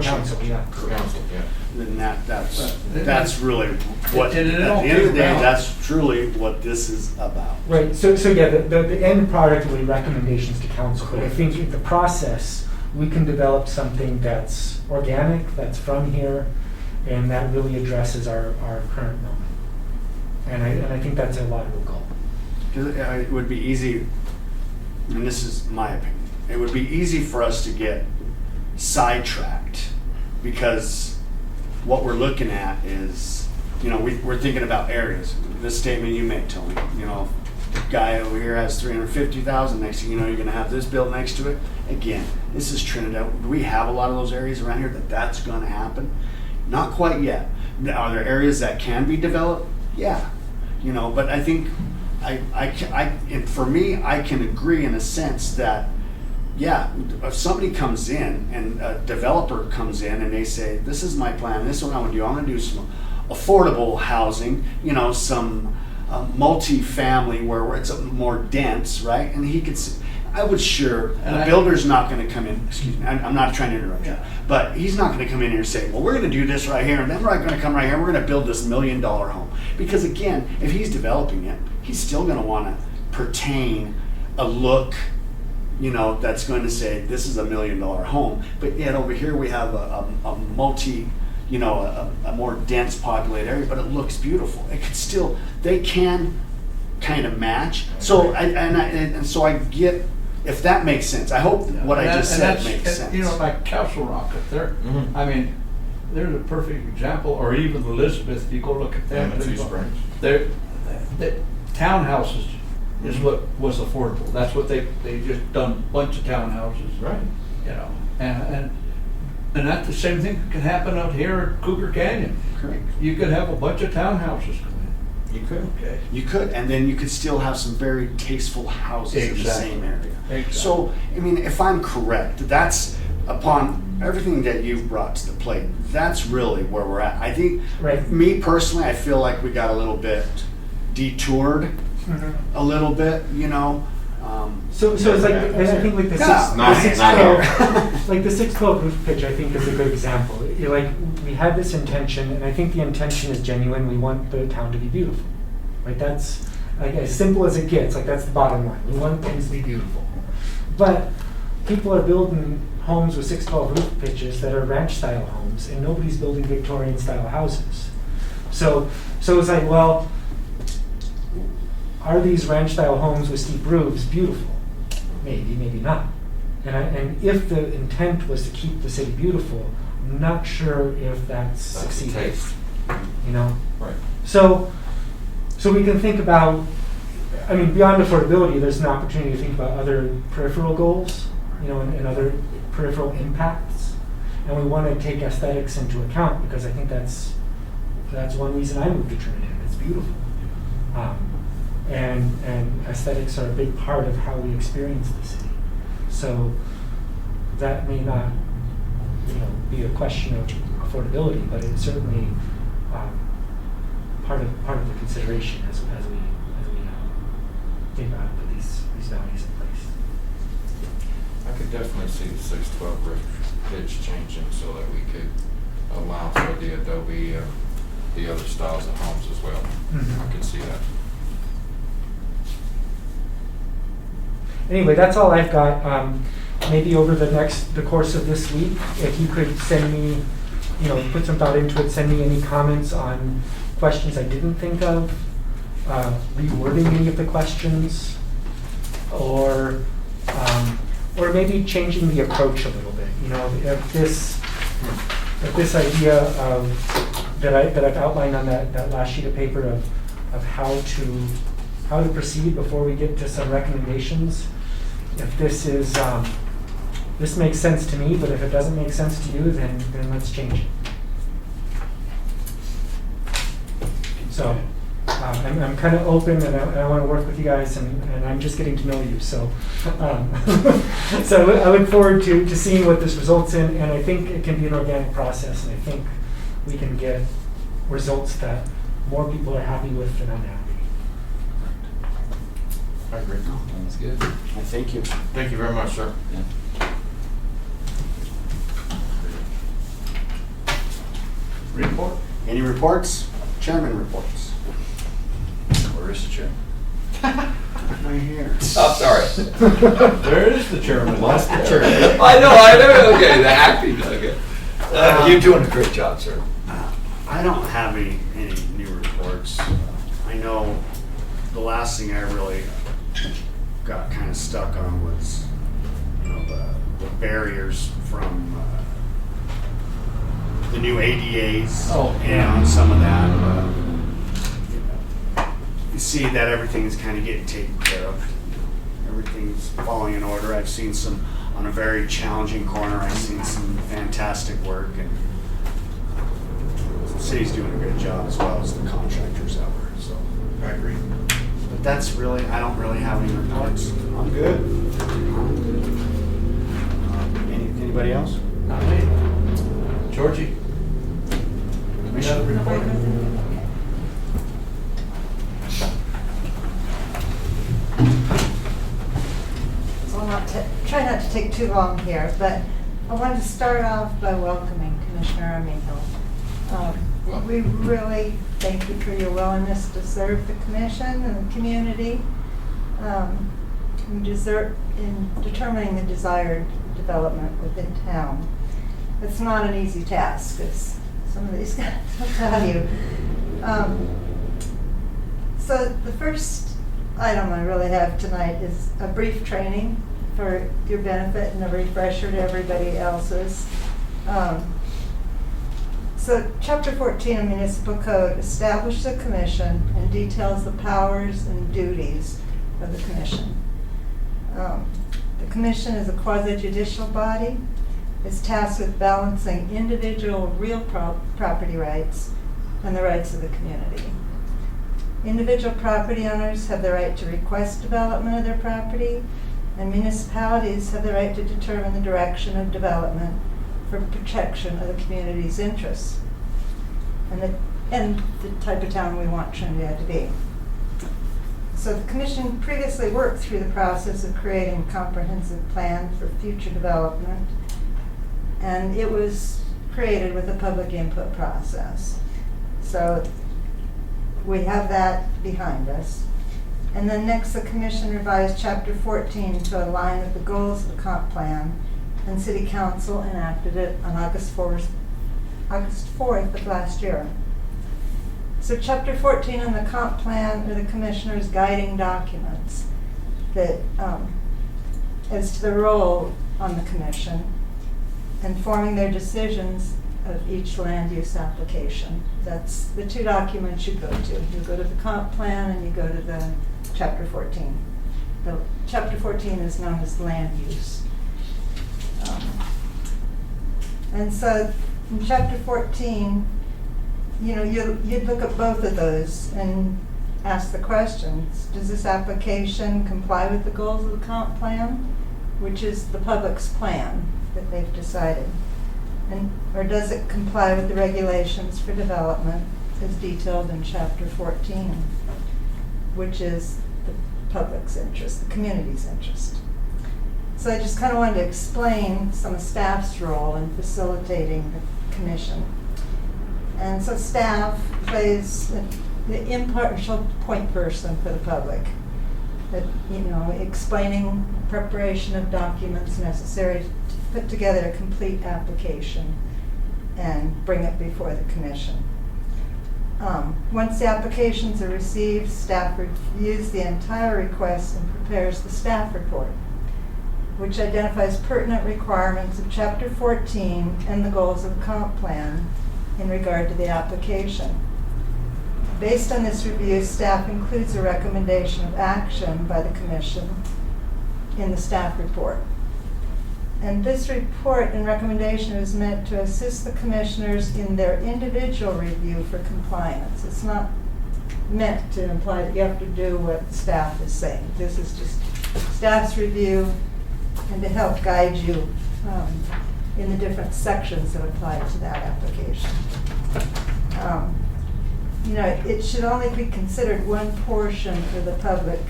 [SPEAKER 8] council,
[SPEAKER 2] change,
[SPEAKER 8] yeah.
[SPEAKER 6] For council, yeah.
[SPEAKER 2] then that's
[SPEAKER 7] But-
[SPEAKER 2] really what,
[SPEAKER 7] And
[SPEAKER 2] at
[SPEAKER 7] it
[SPEAKER 2] the
[SPEAKER 7] all
[SPEAKER 2] end of the day,
[SPEAKER 7] came out.
[SPEAKER 2] that's truly what this is about.
[SPEAKER 8] right, so yeah, the end product will be recommendations to council, but I think in the process, we can develop something that's organic, that's from here, and that really addresses our current moment. And I think that's a laudable goal.
[SPEAKER 2] Because it would be easy, and this is my opinion, it would be easy for us to get sidetracked, because what we're looking at is, you know, we're thinking about areas. This statement you made, Tony, you know, guy over here has 350,000, next thing you know, you're gonna have this built next to it. Again, this is Trinidad. Do we have a lot of those areas around here that's gonna happen? Not quite yet. Are there areas that can be developed? Yeah, you know, but I think and for me, I can agree in a sense that, yeah, if somebody comes in and a developer comes in and they say, this is my plan, this is what I want to do, I want to do some affordable housing, you know, some multifamily where it's more dense, right? And he could, I would sure, the builder's not going to come in, excuse me, I'm not trying to interrupt you, but he's not going to come in here and say, well, we're going to do this right here, and then we're going to come right here, and we're going to build this $1 million home. Because again, if he's developing it, he's still going to want to pertain a look, you know, that's going to say, this is $1 million home. But yet over here we have a multi, you know, a more dense populated area, but it looks beautiful. It could still, they can kind of match. So and so I get, if that makes sense. I hope what I just said makes sense.
[SPEAKER 7] You know, like Castle Rock up there,
[SPEAKER 6] Mhm.
[SPEAKER 7] I mean, there's a perfect example, or even Elizabeth, if you go look at them.
[SPEAKER 6] Two Springs.
[SPEAKER 7] The townhouses is what was affordable. That's what they just done a bunch of townhouses.
[SPEAKER 6] Right.
[SPEAKER 7] You know, and that's the same thing can happen out here at Cougar Canyon.
[SPEAKER 2] Correct.
[SPEAKER 7] You could have a bunch of townhouses come in.
[SPEAKER 6] You could.
[SPEAKER 7] Okay.
[SPEAKER 2] You could, and then you could still have some very tasteful houses in the
[SPEAKER 7] Exactly.
[SPEAKER 2] same area.
[SPEAKER 7] Exactly.
[SPEAKER 2] So, I mean, if I'm correct, that's upon everything that you've brought to the plate, that's really where we're at. I think,
[SPEAKER 8] Right.
[SPEAKER 2] me personally, I feel like we got a little bit detoured, a little bit, you know.
[SPEAKER 8] So it's like, I think like the
[SPEAKER 2] Yeah.
[SPEAKER 6] Not-
[SPEAKER 8] 612, like the 612 roof pitch, I think is a good example. You're like, we had this intention, and I think the intention is genuine. We want the town to be beautiful. Like that's like as simple as it gets. Like that's the bottom line. We want things to be beautiful. But people are building homes with 612 roof pitches that are ranch style homes, and nobody's building Victorian style houses. So it's like, well, are these ranch style homes with steep roofs beautiful? maybe, maybe not. And if the intent was to keep the city beautiful, I'm not sure if that's
[SPEAKER 6] That's the
[SPEAKER 8] succeeded.
[SPEAKER 6] taste.
[SPEAKER 8] You know?
[SPEAKER 6] Right.
[SPEAKER 8] So we can think about, I mean, beyond affordability, there's an opportunity to think about other peripheral goals, you know, and other peripheral impacts. And we want to take aesthetics into account because I think that's one reason I moved to Trinidad. It's beautiful. And aesthetics are a big part of how we experience the city. So that may not, you know, be a question of affordability, but it's certainly part of the consideration as we think about put these values in place.
[SPEAKER 6] I could definitely see the 612 roof pitch changing so that we could allow for the adobe, the other styles of homes as well.
[SPEAKER 8] Mhm.
[SPEAKER 6] I could see that.
[SPEAKER 8] Anyway, that's all I've got. Maybe over the course of this week, if you could send me, you know, put some thought into it, send me any comments on questions I didn't think of, rewording any of the questions, or maybe changing the approach a little bit. You know, if this idea of that I've outlined on that last sheet of paper of how to proceed before we get to some recommendations. If this makes sense to me, but if it doesn't make sense to you, then let's change it. So I'm kind of open, and I want to work with you guys, and I'm just getting to know you. So so I look forward to seeing what this results in, and I think it can be an organic process, and I think we can get results that more people are happy with than unhappy.
[SPEAKER 6] I agree.
[SPEAKER 1] Sounds good.
[SPEAKER 2] Thank you.
[SPEAKER 6] Thank you very much, sir.
[SPEAKER 1] Yeah.
[SPEAKER 2] Report. Any reports? Chairman reports.
[SPEAKER 1] Where is the chair?
[SPEAKER 2] Right here.
[SPEAKER 1] Oh, sorry.
[SPEAKER 7] There is the chairman.
[SPEAKER 1] Lost the chair. I know. Okay, the acting. Okay. You're doing a great job, sir.
[SPEAKER 2] I don't have any new reports. I know the last thing I really got kind of stuck on was, you know, the barriers from the new ADAs.
[SPEAKER 7] Oh,
[SPEAKER 2] and some of that. You know, you see that everything's kind of getting taken care of. Everything's falling in order. I've seen some on a very challenging corner. I've seen some fantastic work, and the city's doing a good job as well as the contractors out there. So
[SPEAKER 6] I agree.
[SPEAKER 2] but that's really, I don't really have any reports. I'm good. Anybody else?
[SPEAKER 7] Not me. Georgie? Commissioner report?
[SPEAKER 4] So try not to take too long here, but I wanted to start off by welcoming Commissioner Armijo. We really thank you for your willingness to serve the commission and the community in determining the desired development within town. It's not an easy task, as some of these guys will tell you. So the first item I really have tonight is a brief training for your benefit and a refresher to everybody else's. So Chapter 14 of Municipal Code establishes a commission and details the powers and duties of the commission. The commission is a quasi-judicial body. It's tasked with balancing individual real property rights and the rights of the community. Individual property owners have the right to request development of their property, and municipalities have the right to determine the direction of development for protection of the community's interests and the type of town we want Trinidad to be. So the commission previously worked through the process of creating a comprehensive plan for future development, and it was created with a public input process. So we have that behind us. And then next, the commission revised Chapter 14 to align with the goals of the comp plan, and City Council enacted it on August 4th of last year. So Chapter 14 and the comp plan are the commissioner's guiding documents that as to the role on the commission and forming their decisions of each land use application. That's the two documents you go to. You go to the comp plan and you go to the Chapter 14. The Chapter 14 is known as land use. And so in Chapter 14, you know, you'd look at both of those and ask the questions. Does this application comply with the goals of the comp plan, which is the public's plan that they've decided? Or does it comply with the regulations for development as detailed in Chapter 14, which is the public's interest, the community's interest? So I just kind of wanted to explain some of staff's role in facilitating the commission. And so staff plays the impartial point person for the public, that, you know, explaining preparation of documents necessary to put together a complete application and bring it before the commission. Once the applications are received, staff reviews the entire request and prepares the staff report, which identifies pertinent requirements of Chapter 14 and the goals of the comp plan in regard to the application. Based on this review, staff includes a recommendation of action by the commission in the staff report. And this report and recommendation is meant to assist the commissioners in their individual review for compliance. It's not meant to imply that you have to do what staff is saying. This is just staff's review and to help guide you in the different sections that apply to that application. You know, it should only be considered one portion for the public,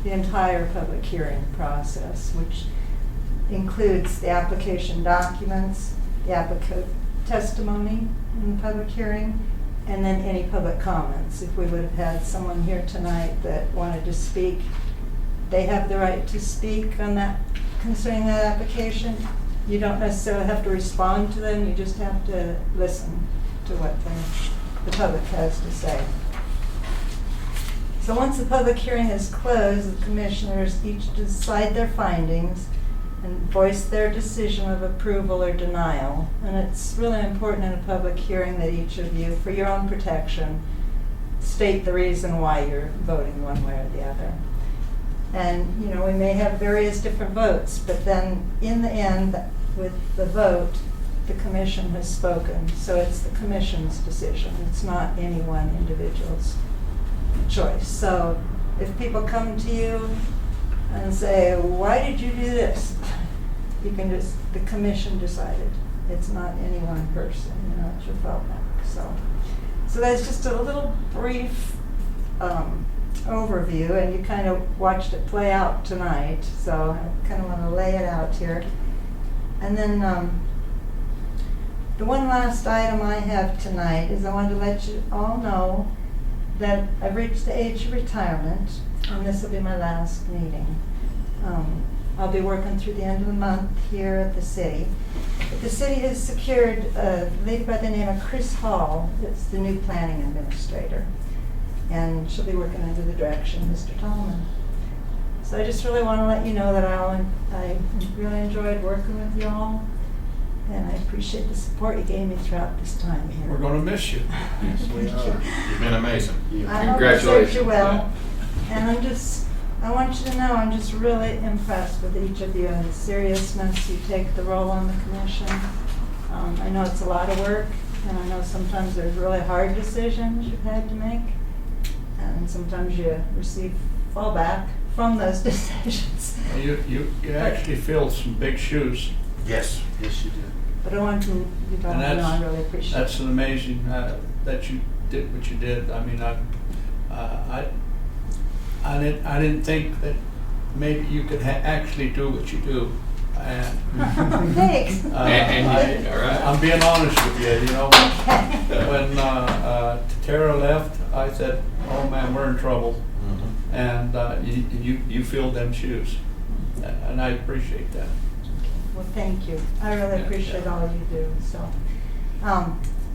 [SPEAKER 4] the entire public hearing process, which includes the application documents, the applicant testimony in the public hearing, and then any public comments. If we would have had someone here tonight that wanted to speak, they have the right to speak on that, concerning that application. You don't necessarily have to respond to them, you just have to listen to what the public has to say. So once the public hearing is closed, the commissioners each decide their findings and voice their decision of approval or denial. And it's really important in a public hearing that each of you, for your own protection, state the reason why you're voting one way or the other. And, you know, we may have various different votes, but then in the end, with the vote, the commission has spoken. So it's the commission's decision. It's not any one individual's choice. So if people come to you and say, why did you do this? You can just, the commission decided. It's not any one person, you know, it's your fallback. So that's just a little brief overview, and you kind of watched it play out tonight. So I kind of want to lay it out here. And then the one last item I have tonight is I wanted to let you all know that I've reached the age of retirement, and this will be my last meeting. I'll be working through the end of the month here at the city. But the city has secured a lady by the name of Chris Hall. It's the new planning administrator. And she'll be working under the direction of Mr. Tallman. So I just really want to let you know that I really enjoyed working with y'all, and I appreciate the support you gave me throughout this time here.
[SPEAKER 7] We're going to miss you.
[SPEAKER 6] Yes, we are. You've been amazing.
[SPEAKER 4] I hope it serves you well. And I want you to know I'm just really impressed with each of you and the seriousness you take the role on the commission. I know it's a lot of work, and I know sometimes there's really hard decisions you've had to make, and sometimes you receive fallback from those decisions.
[SPEAKER 7] You actually filled some big shoes.
[SPEAKER 6] Yes.
[SPEAKER 2] Yes, you did.
[SPEAKER 4] But I want you to know I really appreciate it.
[SPEAKER 7] That's an amazing that you did what you did. I mean, I didn't think that maybe you could actually do what you do. And
[SPEAKER 4] Thanks.
[SPEAKER 7] I'm being honest with you. You know, when Tara left, I said, "Oh man, we're in trouble."
[SPEAKER 6] Mm-hmm.
[SPEAKER 7] And you filled them shoes, and I appreciate that.
[SPEAKER 4] Well, thank you. I really appreciate all you do. So,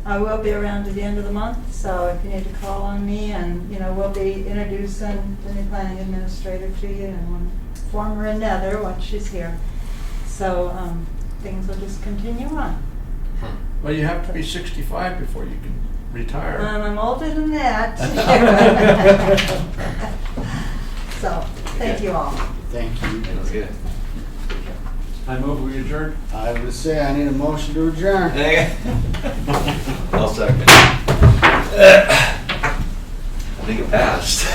[SPEAKER 4] I will be around at the end of the month, so if you need to call on me, and, you know, we'll be introducing the new planning administrator to you in one form or another once she's here. So things will just continue on.
[SPEAKER 7] Well, you have to be 65 before you can retire.
[SPEAKER 4] I'm older than that. So, thank you all.
[SPEAKER 2] Thank you.
[SPEAKER 1] That's good.
[SPEAKER 7] I move we adjourn.
[SPEAKER 2] I would say I need a motion to adjourn.
[SPEAKER 1] I'll second. I think it passed.